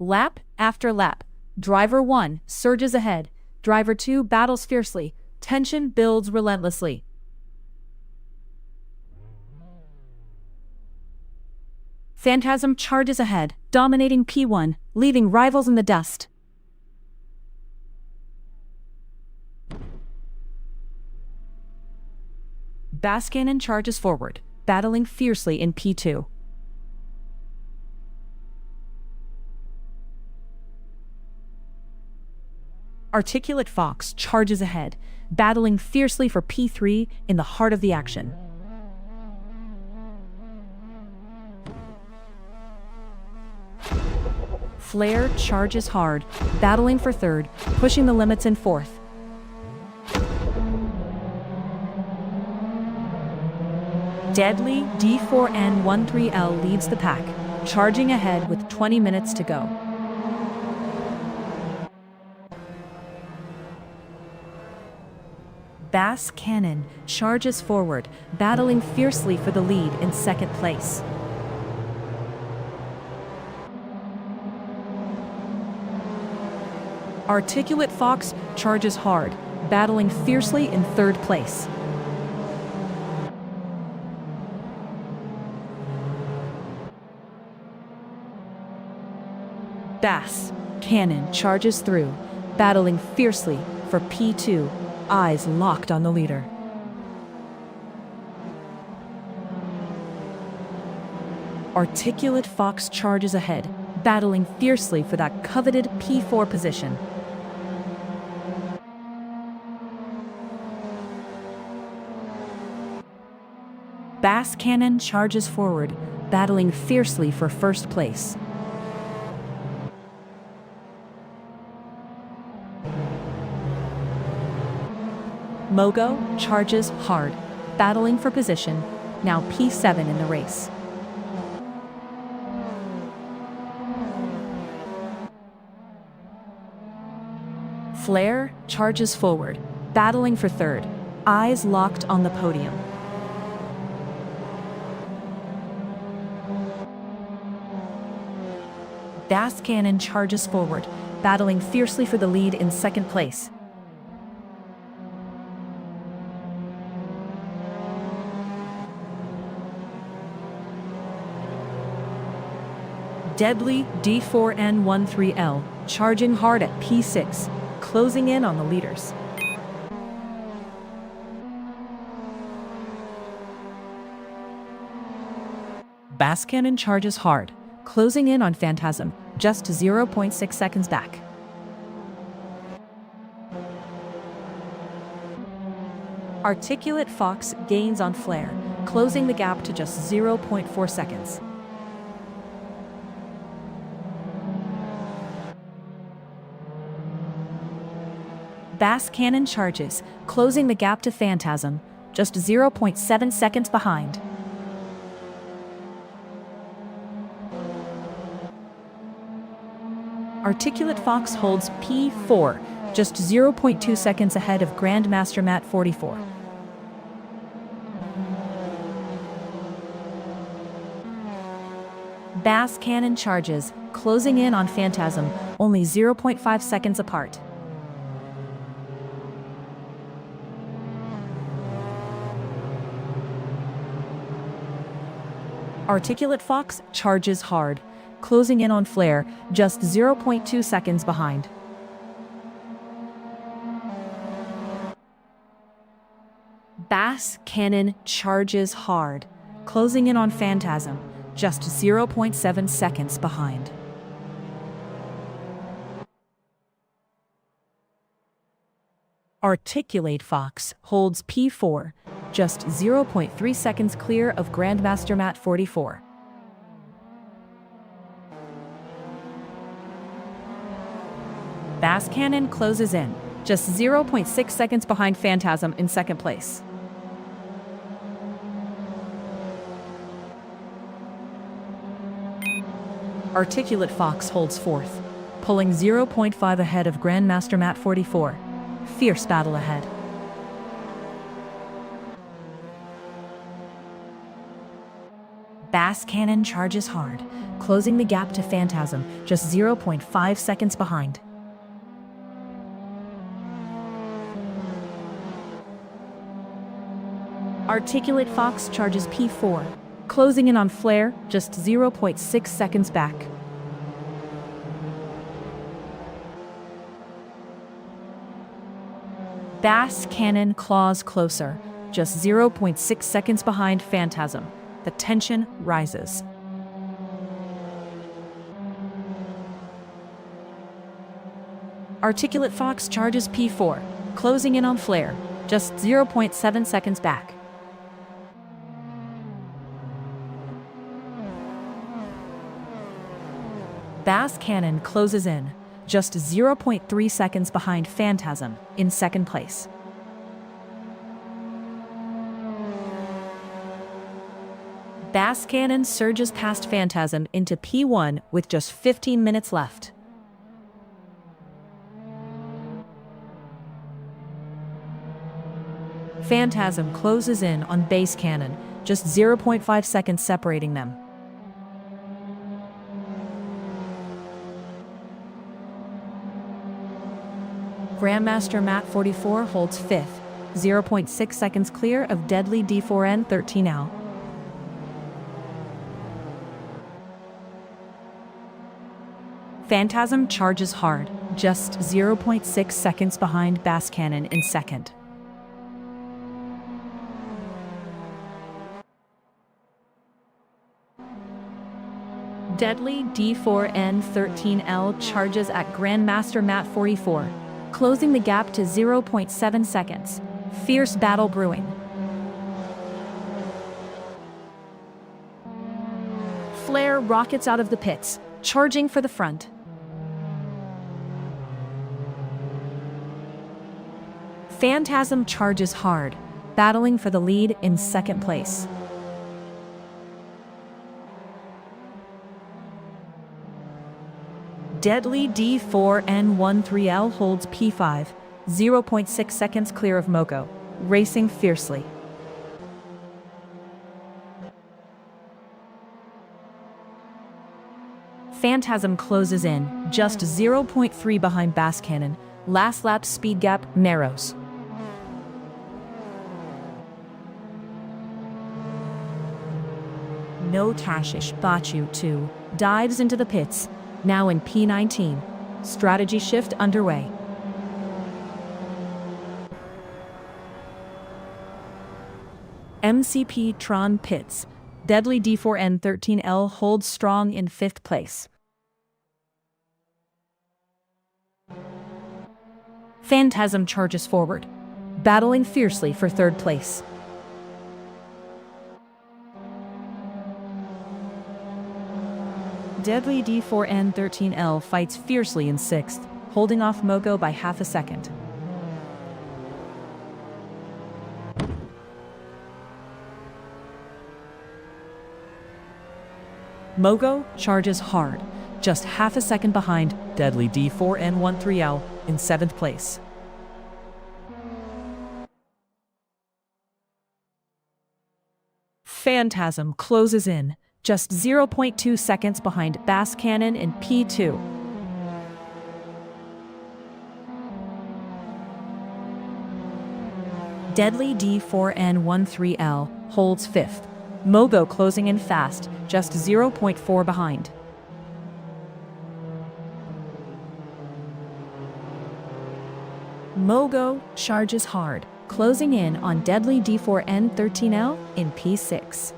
Lap after lap, driver 1 surges ahead, driver 2 battles fiercely, tension builds relentlessly. Phantasm charges ahead, dominating P1, leaving rivals in the dust. Bascannon charges forward, battling fiercely in P2. Articulate Fox charges ahead, battling fiercely for P3 in the heart of the action. Flare charges hard, battling for third, pushing the limits in fourth. Deadly D4N13L leads the pack, charging ahead with 20 minutes to go. Bascannon charges forward, battling fiercely for the lead in second place. Articulate Fox charges hard, battling fiercely in third place. Bascannon charges through, battling fiercely for P2, eyes locked on the leader. Articulate Fox charges ahead, battling fiercely for that coveted P4 position. Bascannon charges forward, battling fiercely for first place. Mogo charges hard, battling for position, now P7 in the race. Flare charges forward, battling for third, eyes locked on the podium. Bass Cannon charges forward, battling fiercely for the lead in second place. Deadly D4N13L charging hard at P6, closing in on the leaders. Bass Cannon charges hard, closing in on Phantasm, just 0.6 seconds back. Articulate Fox gains on Flare, closing the gap to just 0.4 seconds. Bass Cannon charges, closing the gap to Phantasm, just 0.7 seconds behind. Articulate Fox holds P4, just 0.2 seconds ahead of Grandmaster Matt 44. Bass Cannon charges, closing in on Phantasm, only 0.5 seconds apart. Articulate Fox charges hard, closing in on Flare, just 0.2 seconds behind. Bass Cannon charges hard, closing in on Phantasm, just 0.7 seconds behind. Articulate Fox holds P4, just 0.3 seconds clear of Grandmaster Matt 44. Bass Cannon closes in, just 0.6 seconds behind Phantasm in second place. Articulate Fox holds fourth, pulling 0.5 ahead of Grandmaster Matt 44. Fierce battle ahead. Bass Cannon charges hard, closing the gap to Phantasm, just 0.5 seconds behind. Articulate Fox charges P4, closing in on Flare, just 0.6 seconds back. Bass Cannon claws closer, just 0.6 seconds behind Phantasm. The tension rises. Articulate Fox charges P4, closing in on Flare, just 0.7 seconds back. Bass Cannon closes in, just 0.3 seconds behind Phantasm in second place. Bass Cannon surges past Phantasm into P1 with just 15 minutes left. Phantasm closes in on Bass Cannon, just 0.5 seconds separating them. Grandmaster Matt 44 holds fifth, 0.6 seconds clear of Deadly D4N13L. Phantasm charges hard, just 0.6 seconds behind Bass Cannon in second. Deadly D4N13L charges at Grandmaster Matt 44, closing the gap to 0.7 seconds. Fierce battle brewing. Flare rockets out of the pits, charging for the front. Phantasm charges hard, battling for the lead in second place. Deadly D4N13L holds P5, 0.6 seconds clear of Moko, racing fiercely. Phantasm closes in, just 0.3 behind Bass Cannon. Last lap speed gap narrows. No Tashish Bachu 2 dives into the pits, now in P19. Strategy shift underway. MCP Tron pits. Deadly D4N13L holds strong in 5th place. Phantasm charges forward, battling fiercely for 3rd place. Deadly D4N13L fights fiercely in 6th, holding off Mogo by half a second. Mogo charges hard, just half a second behind Deadly D4N13L in 7th place. Phantasm closes in, just 0.2 seconds behind Bass Cannon in P2. Deadly D4N13L holds 5th. Mogo closing in fast, just 0.4 behind. Mogo charges hard, closing in on Deadly D4N13L in P6.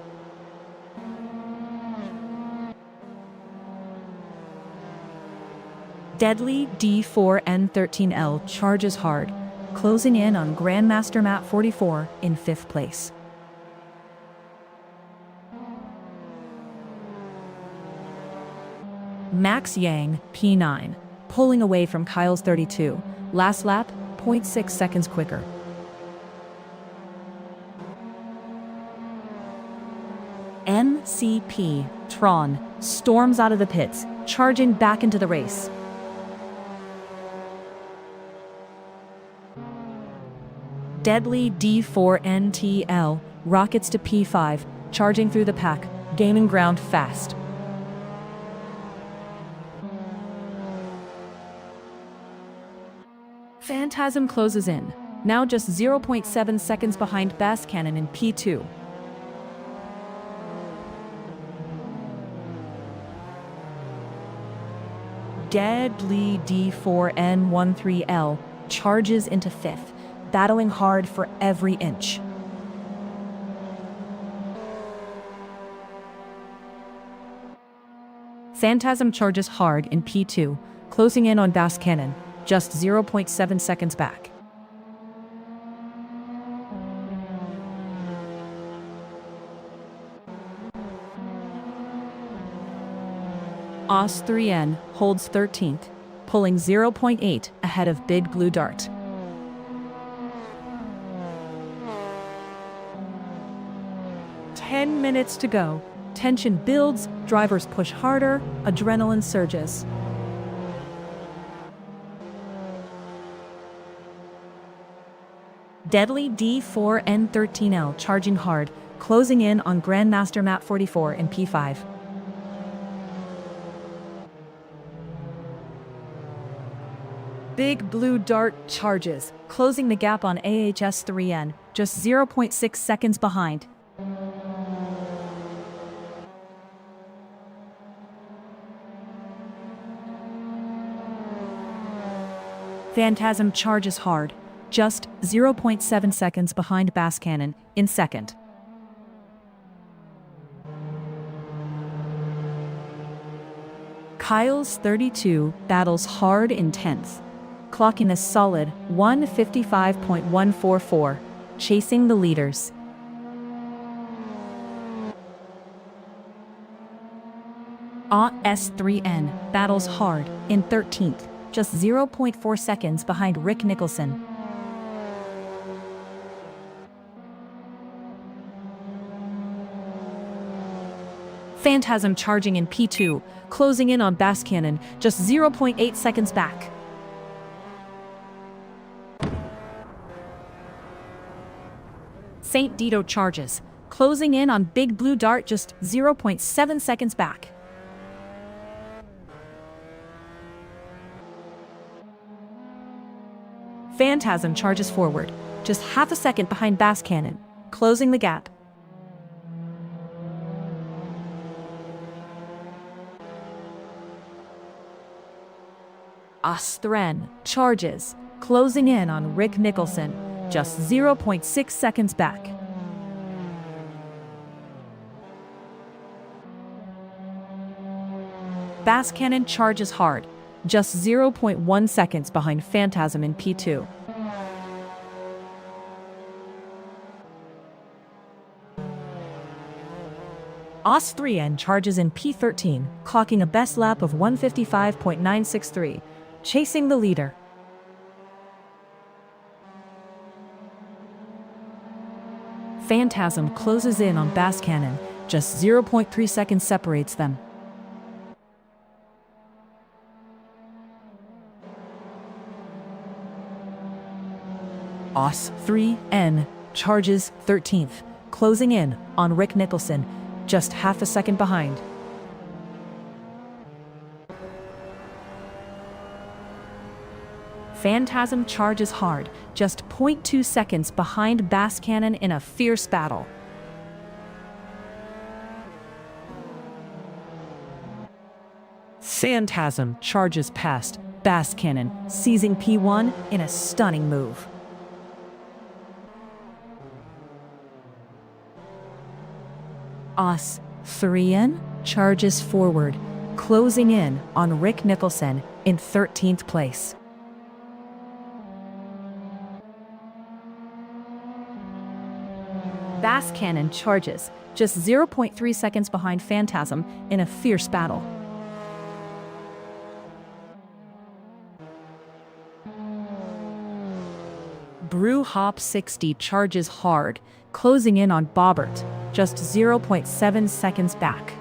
Deadly D4N13L charges hard, closing in on Grandmaster Map 44 in 5th place. Max Yang, P9, pulling away from Kyle's 32. Last lap, 0.6 seconds quicker. MCP Tron storms out of the pits, charging back into the race. Deadly D4NTL rockets to P5, charging through the pack, gaining ground fast. Phantasm closes in, now just 0.7 seconds behind Bass Cannon in P2. Deadly D4N13L charges into 5th, battling hard for every inch. Phantasm charges hard in P2, closing in on Bass Cannon, just 0.7 seconds back. Os3N holds 13th, pulling 0.8 ahead of Big Blue Dart. "10 minutes to go. Tension builds, drivers push harder, adrenaline surges. Deadly D4N13L charging hard, closing in on Grandmaster Map 44 in P5. Big Blue Dart charges, closing the gap on AHS3N, just 0.6 seconds behind. Phantasm charges hard, just 0.7 seconds behind Bass Cannon in second. Kyle's 32 battles hard in 10th, clocking a solid 155.144, chasing the leaders. S3N battles hard in 13th, just 0.4 seconds behind Rick Nicholson. Phantasm charging in P2, closing in on Bass Cannon, just 0.8 seconds back. Saint Dito charges, closing in on Big Blue Dart, just 0.7 seconds back. Phantasm charges forward, just half a second behind Bass Cannon, closing the gap. Astren charges, closing in on Rick Nicholson, just 0.6 seconds back. Bass Cannon charges hard, just 0.1 seconds behind Phantasm in P2. Austrian charges in P13, clocking a best lap of 155.963, chasing the leader. Phantasm closes in on Bass Cannon, just 0.3 seconds separates them. Os3N charges 13th, closing in on Rick Nicholson, just half a second behind. Phantasm charges hard, just 0.2 seconds behind Bass Cannon in a fierce battle. Phantasm charges past Bass Cannon, seizing P1 in a stunning move. Austrian charges forward, closing in on Rick Nicholson in 13th place. Bass Cannon charges, just 0.3 seconds behind Phantasm in a fierce battle. Brew Hop 60 charges hard, closing in on Bobbert, just 0.7 seconds back.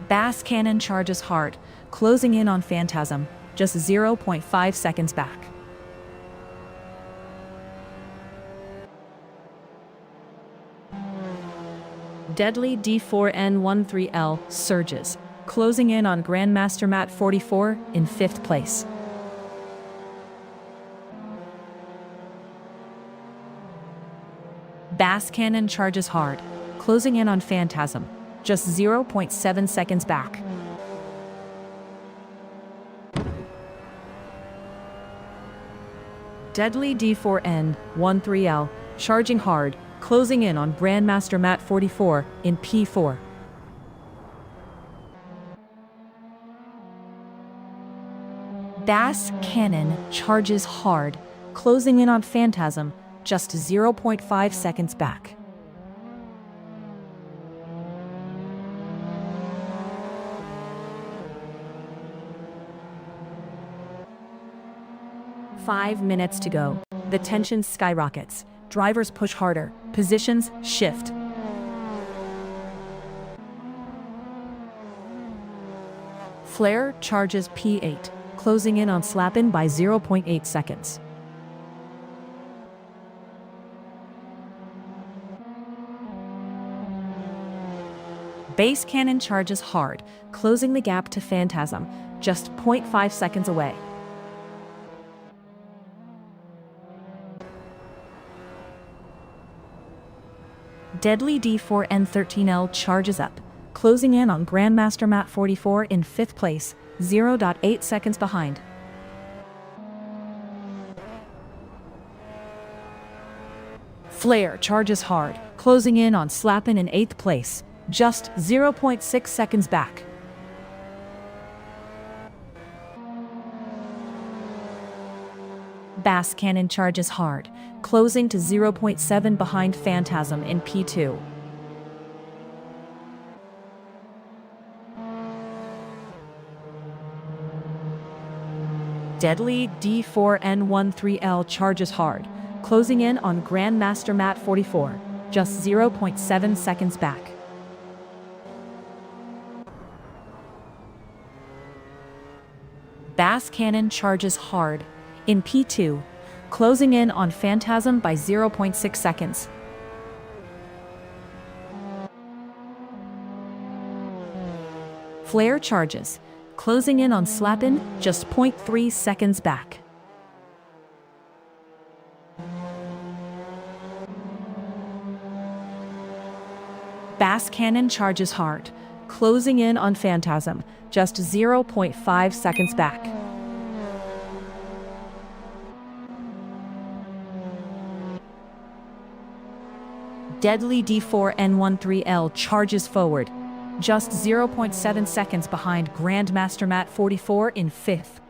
Bass Cannon charges hard, closing in on Phantasm, just 0.5 seconds back. Deadly D4N13L surges, closing in on Grandmaster Matt 44 in 5th place. Bass Cannon charges hard, closing in on Phantasm, just 0.7 seconds back. Deadly D4N13L charging hard, closing in on Grandmaster Matt 44 in P4. Bass Cannon charges hard, closing in on Phantasm, just 0.5 seconds back. Five minutes to go. The tension skyrockets. Drivers push harder. Positions shift. Flair charges P8, closing in on Slappin by 0.8 seconds. Bass Cannon charges hard, closing the gap to Phantasm, just 0.5 seconds away. Deadly D4N13L charges up, closing in on Grandmaster Matt 44 in 5th place, 0.8 seconds behind. Flair charges hard, closing in on Slappin in 8th place, just 0.6 seconds back. Bass Cannon charges hard, closing to 0.7 behind Phantasm in P2. Deadly D4N13L charges hard, closing in on Grandmaster Matt 44, just 0.7 seconds back. Bass Cannon charges hard in P2, closing in on Phantasm by 0.6 seconds. Flair charges, closing in on Slappin, just zero point 0.3 seconds back. Bass Cannon charges hard, closing in on Phantasm, just 0.5 seconds back. Deadly D4N13L charges forward, just 0.7 seconds behind Grandmaster Matt 44 in 5th.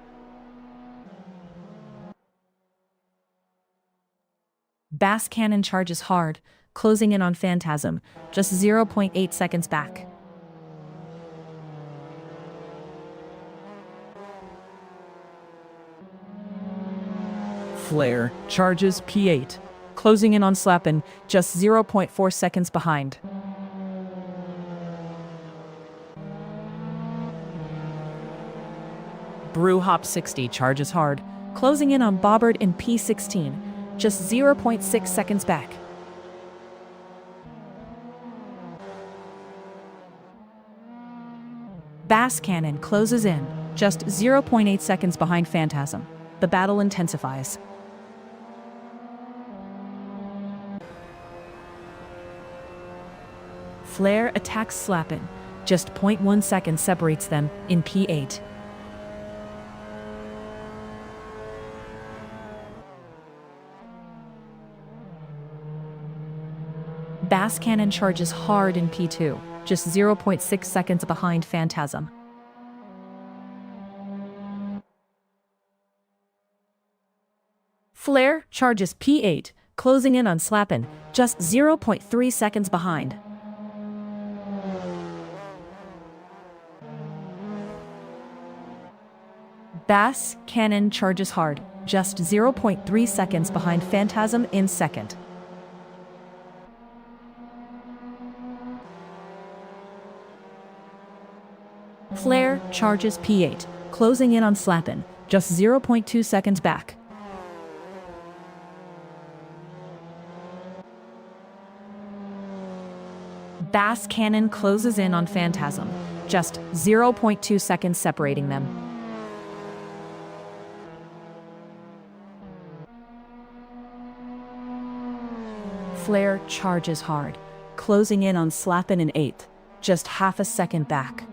Bass Cannon charges hard, closing in on Phantasm, just 0.8 seconds back. Flare charges P8, closing in on Slappin, just 0.4 seconds behind. Brewhop 60 charges hard, closing in on Bobbard in P16, just 0.6 seconds back. Bass Cannon closes in, just 0.8 seconds behind Phantasm. The battle intensifies. Flare attacks Slappin, just 0.1 seconds separates them in P8. Bass Cannon charges hard in P2, just 0.6 seconds behind Phantasm. Flare charges P8, closing in on Slappin, just 0.3 seconds behind. Bass Cannon charges hard, just 0.3 seconds behind Phantasm in 2nd. Flare charges P8, closing in on Slappin, just 0.2 seconds back. Bass Cannon closes in on Phantasm, just 0.2 seconds separating them. Flare charges hard, closing in on Slappin in 8th, just half a second back.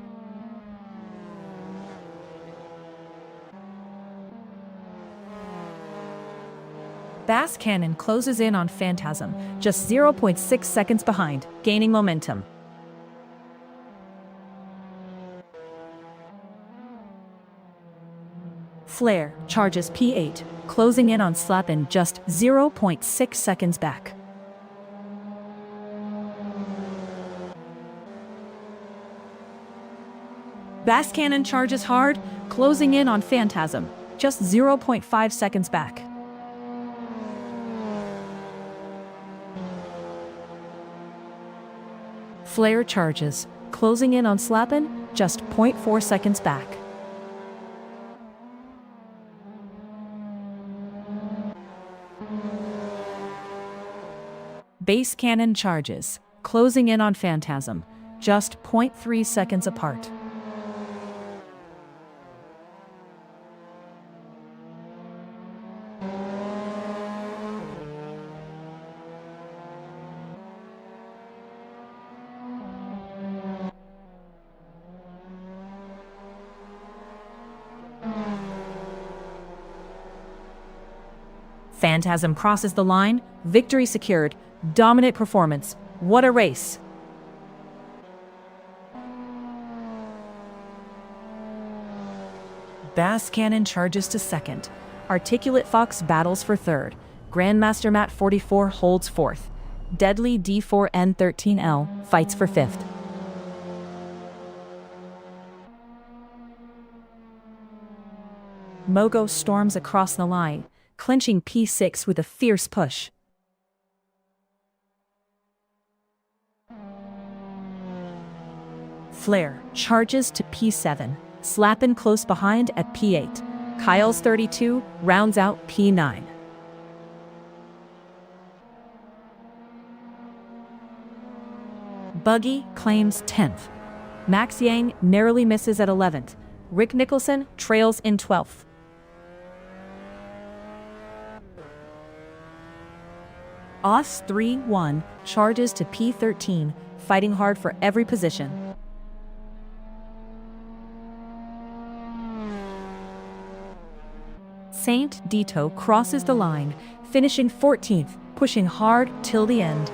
Bass Cannon closes in on Phantasm, just 0.6 seconds behind, gaining momentum. Flare charges P8, closing in on Slappin, just 0.6 seconds back. Bass Cannon charges hard, closing in on Phantasm, just 0.5 seconds back. Flare charges, closing in on Slappin, just 0.4 seconds back. Bass Cannon charges, closing in on Phantasm, just 0.3 seconds apart. Phantasm crosses the line, victory secured, dominant performance. What a race! Bass Cannon charges to 2nd. Articulate Fox battles for 3rd. Grandmaster Matt 44 holds 4th. Deadly D4N13L fights for 5th. Mogo storms across the line, clinching P6 with a fierce push. Flare charges to P7, Slappin close behind at P8. Kyle's 32 rounds out P9. Buggy claims 10th. Max Yang narrowly misses at 11th. Rick Nicholson trails in 12th. Os 3-1 charges to P13, fighting hard for every position. Saint Dito crosses the line, finishing 14th, pushing hard till the end.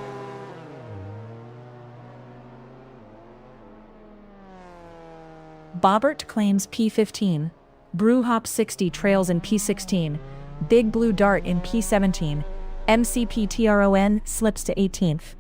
Bobbert claims P15. Brewhop 60 trails in P16. Big Blue Dart in P17. MCP-TRON slips to 18th.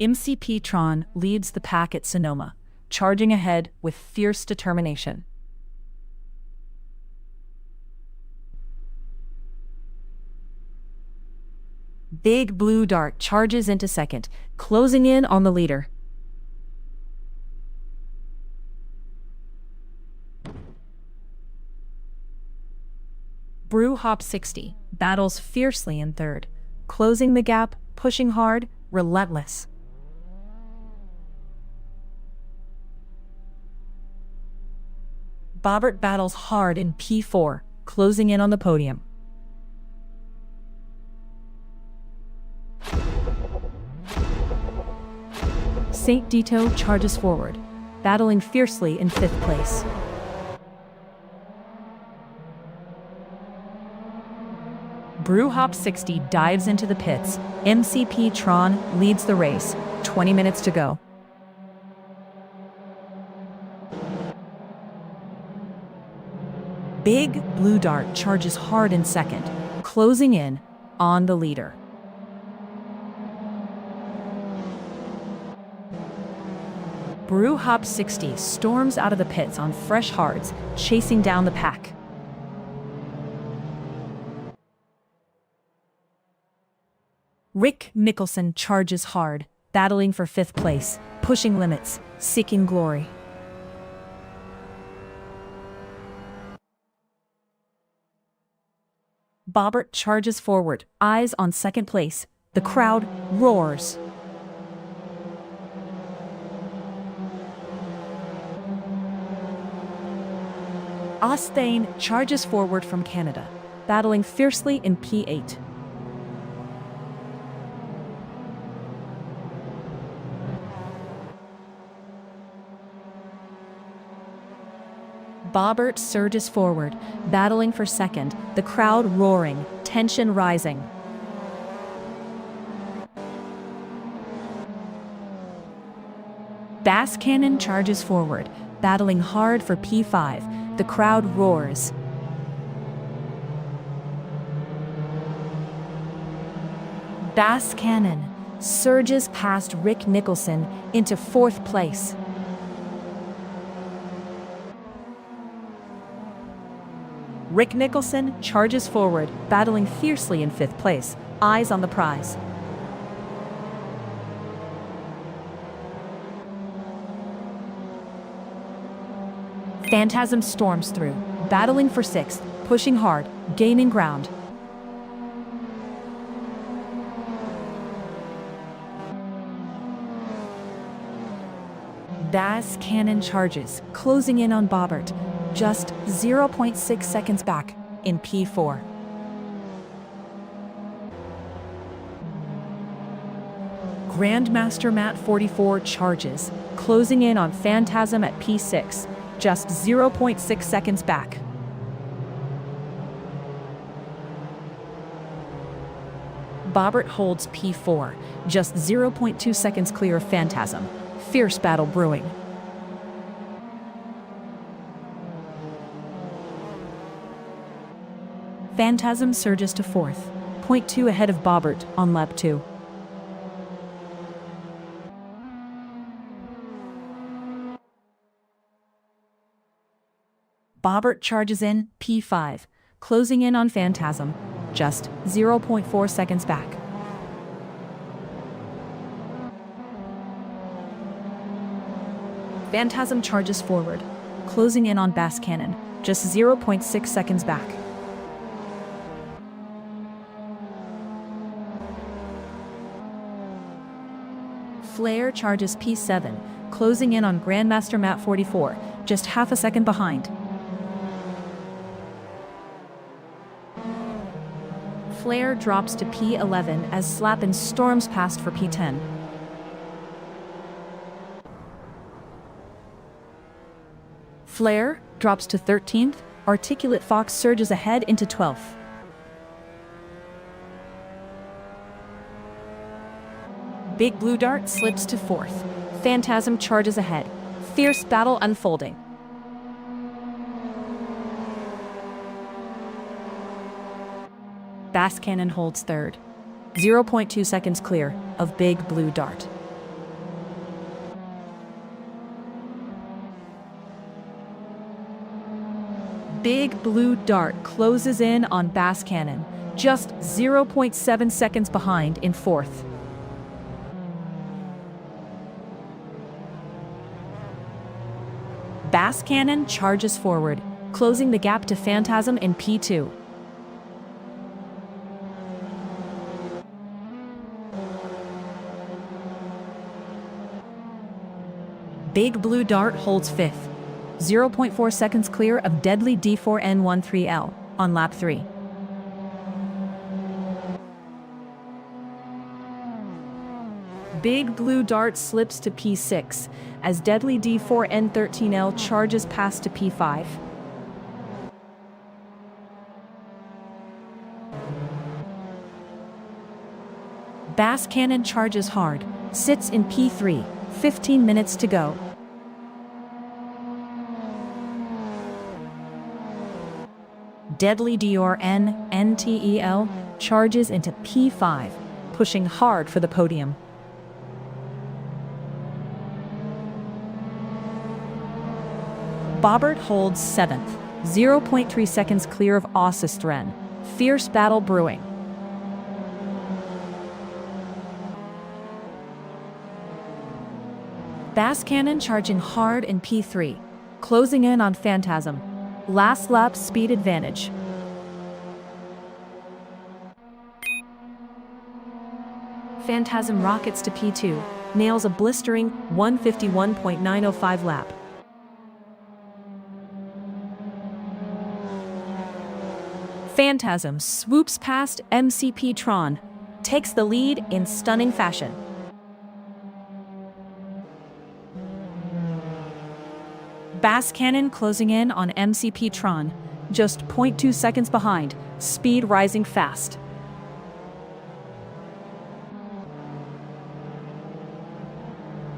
MCP-TRON leads the pack at Sonoma, charging ahead with fierce determination. Big Blue Dart charges into second, closing in on the leader. Brewhop 60 battles fiercely in third, closing the gap, pushing hard, relentless. Bobbert battles hard in P4, closing in on the podium. Saint Dito charges forward, battling fiercely in 5th place. Brewhop 60 dives into the pits. MCP-TRON leads the race, 20 minutes to go. Big Blue Dart charges hard in second, closing in on the leader. Brew Hop 60 storms out of the pits on fresh hards, chasing down the pack. Rick Nicholson charges hard, battling for 5th place, pushing limits, seeking glory. Bobbert charges forward, eyes on 2nd place. The crowd roars. Osthane charges forward from Canada, battling fiercely in P8. Bobbert surges forward, battling for 2nd, the crowd roaring, tension rising. Bass Cannon charges forward, battling hard for P5, the crowd roars. Bass Cannon surges past Rick Nicholson into 4th place. Rick Nicholson charges forward, battling fiercely in 5th place, eyes on the prize. Phantasm storms through, battling for 6th, pushing hard, gaining ground. Bass Cannon charges, closing in on Bobbert, just 0.6 seconds back in P4. Grandmaster Matt 44 charges, closing in on Phantasm at P6, just 0.6 seconds back. Bobbert holds P4, just 0.2 seconds clear of Phantasm. Fierce battle brewing. Phantasm surges to 4th, 0.2 ahead of Bobbert on lap 2. Bobbert charges in, P5, closing in on Phantasm, just 0.4 seconds back. Phantasm charges forward, closing in on Bass Cannon, just 0.6 seconds back. Flair charges P7, closing in on Grandmaster Matt 44, just half a second behind. Flair drops to P11 as Slappin storms past for P10. Flair drops to 13th, Articulate Fox surges ahead into 12th. Big Blue Dart slips to 4th. Phantasm charges ahead. Fierce battle unfolding. Bass Cannon holds 3rd. 0.2 seconds clear of Big Blue Dart. Big Blue Dart closes in on Bass Cannon, just 0.7 seconds behind in 4th. Bass Cannon charges forward, closing the gap to Phantasm in P2. Big Blue Dart holds 5th, 0.4 seconds clear of Deadly D4N13L on lap 3. Big Blue Dart slips to P6 as Deadly D4N13L charges past to P5. Bass Cannon charges hard, sits in P3, 15 minutes to go. Deadly D4N13L charges into P5, pushing hard for the podium. Bobbert holds 7th, 0.3 seconds clear of Osistren. Fierce battle brewing. Bass Cannon charging hard in P3, closing in on Phantasm. Last lap speed advantage. Phantasm rockets to P2, nails a blistering 151.905 lap. Phantasm swoops past MCP Tron, takes the lead in stunning fashion. Bass Cannon closing in on MCP Tron, just 0.2 seconds behind, speed rising fast.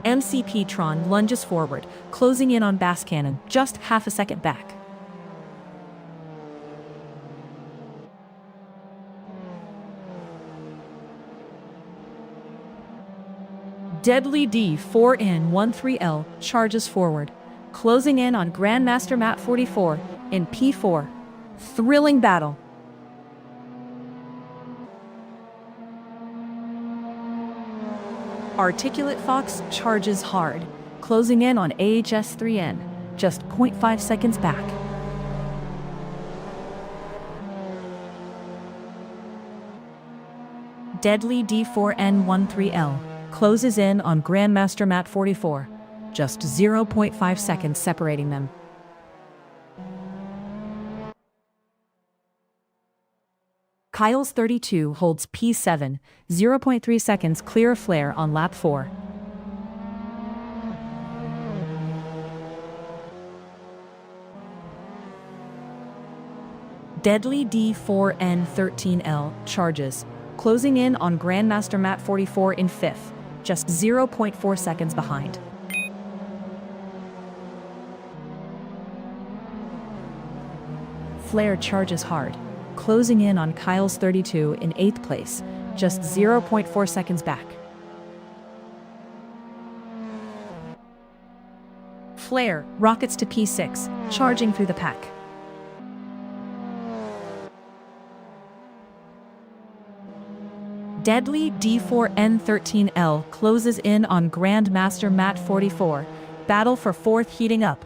MCP Tron lunges forward, closing in on Bass Cannon, just half a second back. Deadly D 4N13L charges forward, closing in on Grandmaster Matt 44 in P4. Thrilling battle. Articulate Fox charges hard, closing in on AHS3N, just 0.5 seconds back. Deadly D4N13L closes in on Grandmaster Matt 44, just 0.5 seconds separating them. Kyle's 32 holds P7, 0.3 seconds clear of Flare on lap 4. Deadly D4N13L charges, closing in on Grandmaster Matt 44 in 5th, just 0.4 seconds behind. Flare charges hard, closing in on Kyle's 32 in 8th place, just 0.4 seconds back. Flare rockets to P6, charging through the pack. Deadly D4N13L closes in on Grandmaster Matt 44, battle for 4th heating up.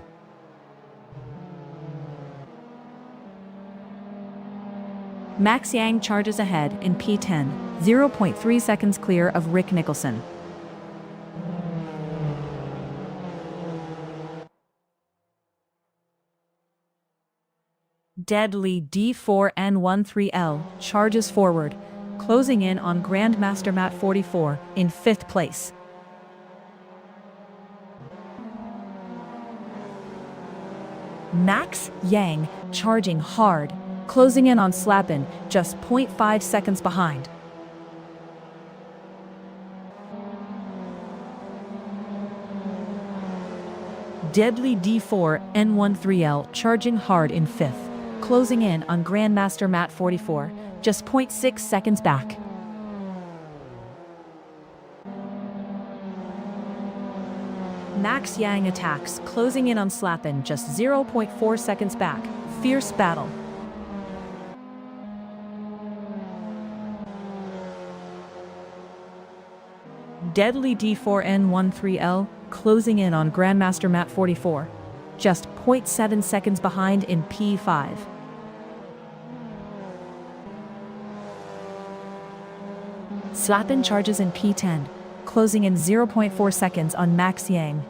Max Yang charges ahead in P10, 0.3 seconds clear of Rick Nicholson. Deadly D4N13L charges forward, closing in on Grandmaster Matt 44 in 5th place. Max Yang charging hard, closing in on Slappin, just 0.5 seconds behind. Deadly D4N13L charging hard in 5th, closing in on Grandmaster Matt 44, just 0.6 seconds back. Max Yang attacks, closing in on Slappin, just 0.4 seconds back. Fierce battle. Deadly D4N13L closing in on Grandmaster Matt 44, just 0.7 seconds behind in P5. Slappin charges in P10, closing in 0.4 seconds on Max Yang.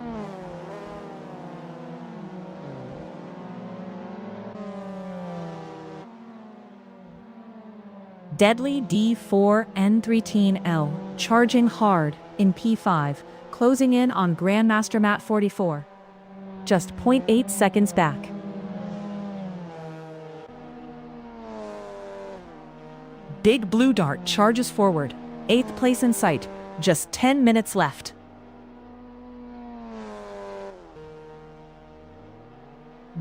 Deadly D4N13L charging hard in P5, closing in on Grandmaster Matt 44, just 0.8 seconds back. Big Blue Dart charges forward, 8th place in sight, just 10 minutes left.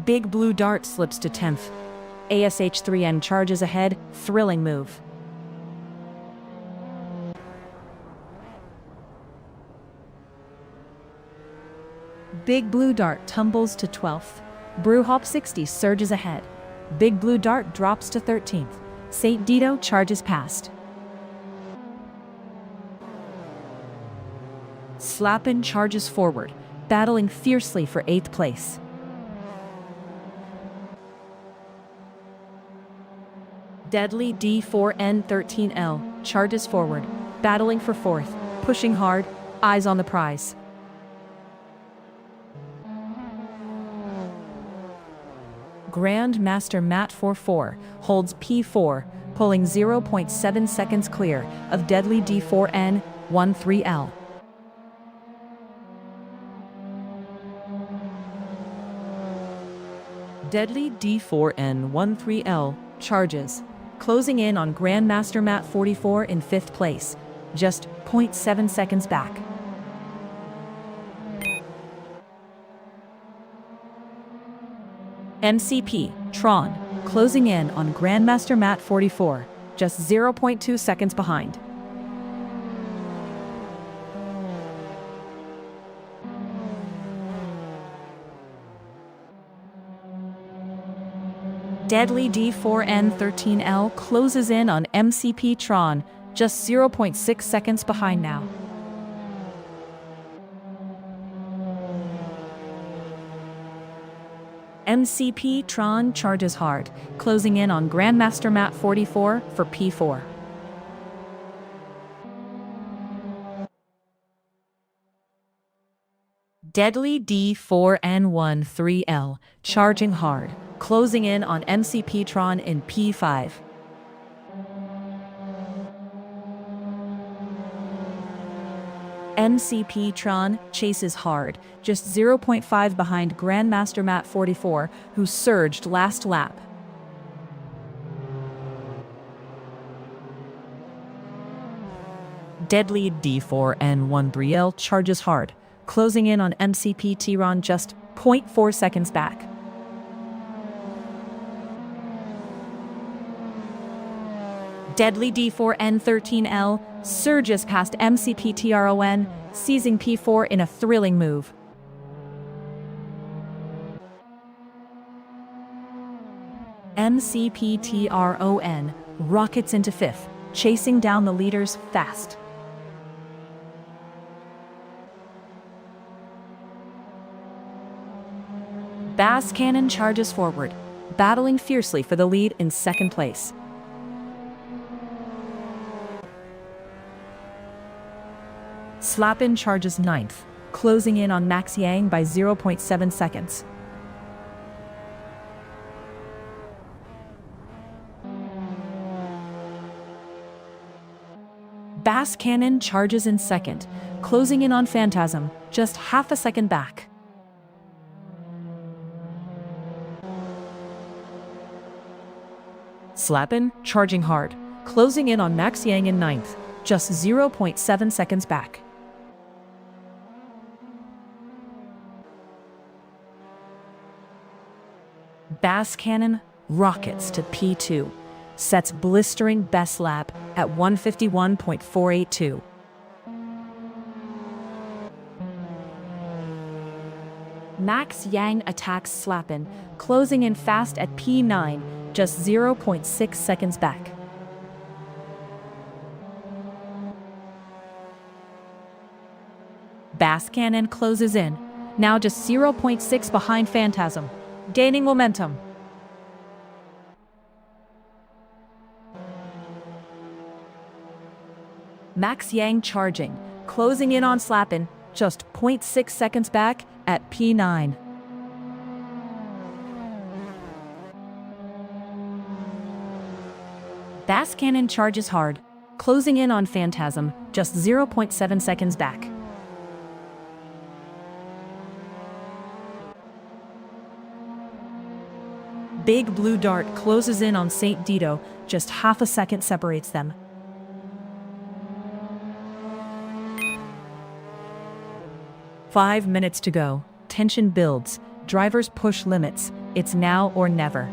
Big Blue Dart slips to 10th. ASH3N charges ahead, thrilling move. Big Blue Dart tumbles to 12th. Brewhop 60 surges ahead. Big Blue Dart drops to 13th. St. Dito charges past. Slappin charges forward, battling fiercely for 8th place. Deadly D4N13L charges forward, battling for 4th, pushing hard, eyes on the prize. Grandmaster Matt 44 holds P4, pulling 0.7 seconds clear of Deadly D4N13L. Deadly D4N13L charges, closing in on Grandmaster Matt 44 in 5th place, just 0.7 seconds back. MCP Tron closing in on Grandmaster Matt 44, just 0.2 seconds behind. Deadly D4N13L closes in on MCP Tron, just 0.6 seconds behind now. MCP Tron charges hard, closing in on Grandmaster Matt 44 for P4. Deadly D4N13L charging hard, closing in on MCP Tron in P5. MCP Tron chases hard, just 0.5 behind Grandmaster Matt 44, who surged last lap. Deadly D4N13L charges hard, closing in on MCP Tron just 0.4 seconds back. Deadly D4N13L surges past MCP Tron, seizing P4 in a thrilling move. MCP Tron rockets into 5th, chasing down the leaders fast. Bass Cannon charges forward, battling fiercely for the lead in 2nd place. Slappin charges 9th, closing in on Max Yang by 0.7 seconds. Bass Cannon charges in 2nd, closing in on Phantasm, just half a second back. Slappin charging hard, closing in on Max Yang in 9th, just 0.7 seconds back. Bass Cannon rockets to P2, sets blistering best lap at 151.482. Max Yang attacks Slappin, closing in fast at P9, just 0.6 seconds back. Bass Cannon closes in, now just 0.6 behind Phantasm, gaining momentum. Max Yang charging, closing in on Slappin, just 0.6 seconds back at P9. Bass Cannon charges hard, closing in on Phantasm, just 0.7 seconds back. Big Blue Dart closes in on St. Dito, just half a second separates them. "5 minutes to go. Tension builds. Drivers push limits. It's now or never."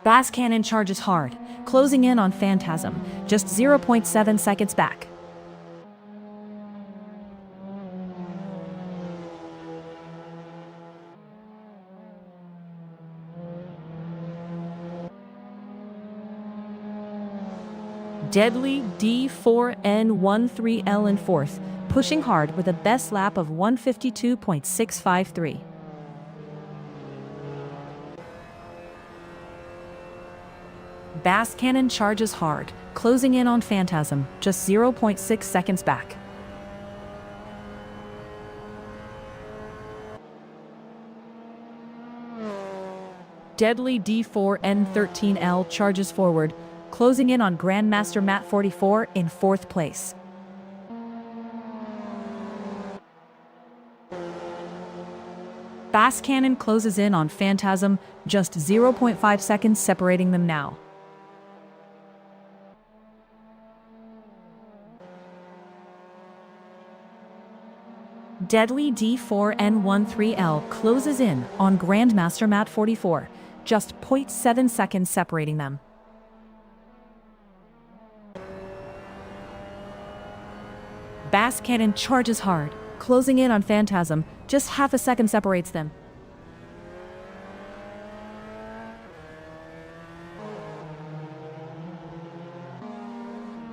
Bass Cannon charges hard, closing in on Phantasm, just 0.7 seconds back. Deadly D4N13L in fourth, pushing hard with a best lap of 152.653. Bass Cannon charges hard, closing in on Phantasm, just 0.6 seconds back. Deadly D4N13L charges forward, closing in on Grandmaster Matt 44 in fourth place. Bass Cannon closes in on Phantasm, just 0.5 seconds separating them now. Deadly D4N13L closes in on Grandmaster Matt 44, just 0.7 seconds separating them. Bass Cannon charges hard, closing in on Phantasm, just half a second separates them.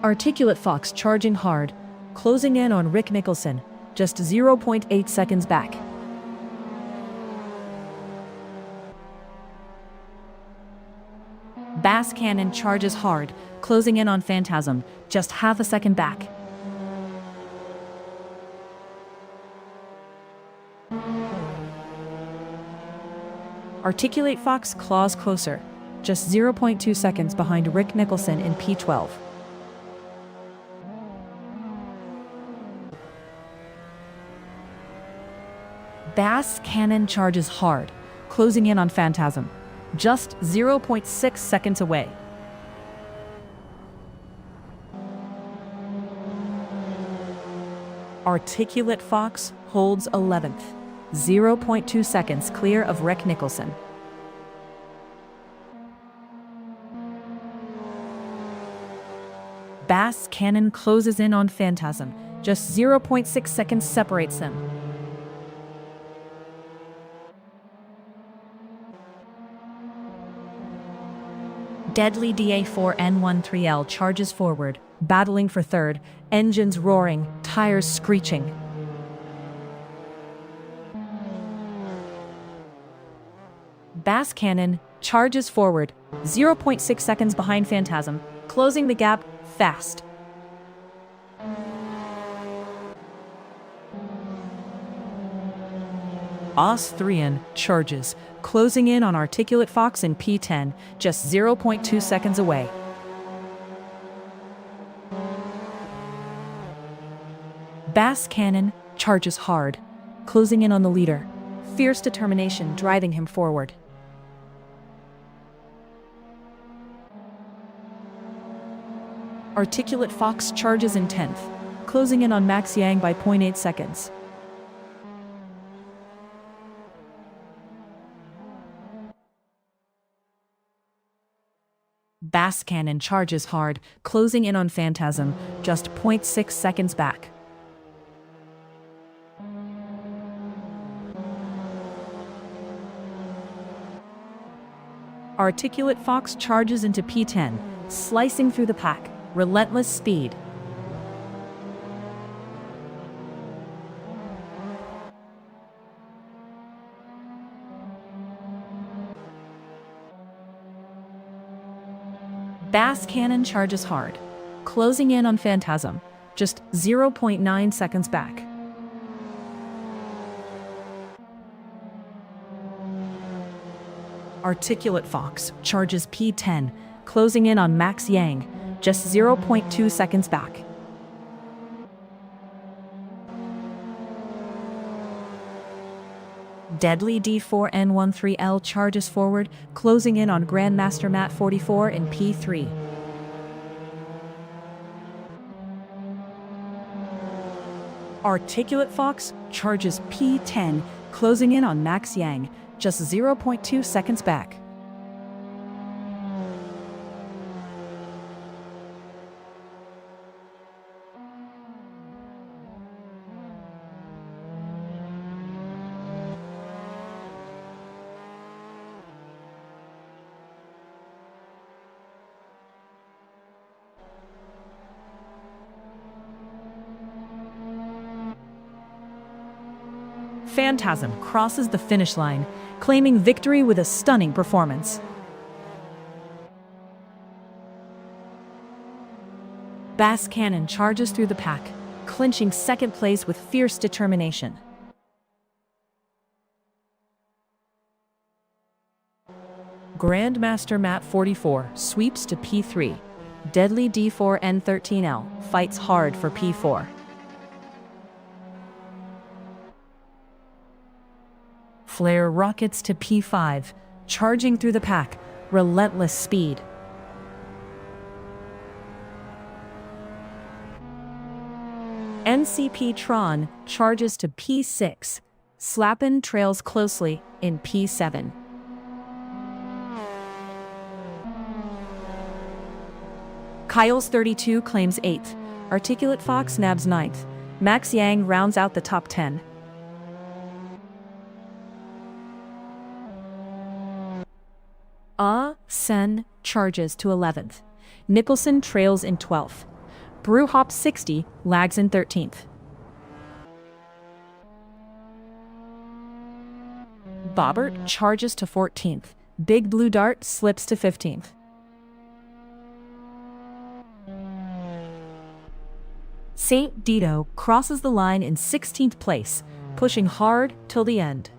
Articulate Fox charging hard, closing in on Rick Nicholson, just 0.8 seconds back. Bass Cannon charges hard, closing in on Phantasm, just half a second back. Articulate Fox claws closer, just 0.2 seconds behind Rick Nicholson in P12. Bass Cannon charges hard, closing in on Phantasm, just 0.6 seconds away. Articulate Fox holds 11th, 0.2 seconds clear of Rick Nicholson. Bass Cannon closes in on Phantasm, just 0.6 seconds separates them. Deadly DA4N13L charges forward, battling for third, engines roaring, tires screeching. Bass Cannon charges forward, 0.6 seconds behind Phantasm, closing the gap fast. Austrian charges, closing in on Articulate Fox in P10, just 0.2 seconds away. Bass Cannon charges hard, closing in on the leader, fierce determination driving him forward. Articulate Fox charges in 10th, closing in on Max Yang by 0.8 seconds. Bass Cannon charges hard, closing in on Phantasm, just 0.6 seconds back. Articulate Fox charges into P10, slicing through the pack, relentless speed. Bass Cannon charges hard, closing in on Phantasm, just 0.9 seconds back. Articulate Fox charges P10, closing in on Max Yang, just 0.2 seconds back. Deadly D4N13L charges forward, closing in on Grandmaster Matt 44 in P3. Articulate Fox charges P10, closing in on Max Yang, just 0.2 seconds back. Phantasm crosses the finish line, claiming victory with a stunning performance. Bass Cannon charges through the pack, clinching second place with fierce determination. Grandmaster Matt 44 sweeps to P3. Deadly D4N13L fights hard for P4. Flare rockets to P5, charging through the pack, relentless speed. NCP Tron charges to P6. Slappin trails closely in P7. Kyle's 32 claims 8th. Articulate Fox nabs 9th. Max Yang rounds out the top 10. Sen charges to 11th. Nicholson trails in 12th. Brewhop 60 lags in 13th. Bobbert charges to 14th. Big Blue Dart slips to 15th. Saint Dito crosses the line in 16th place, pushing hard till the end.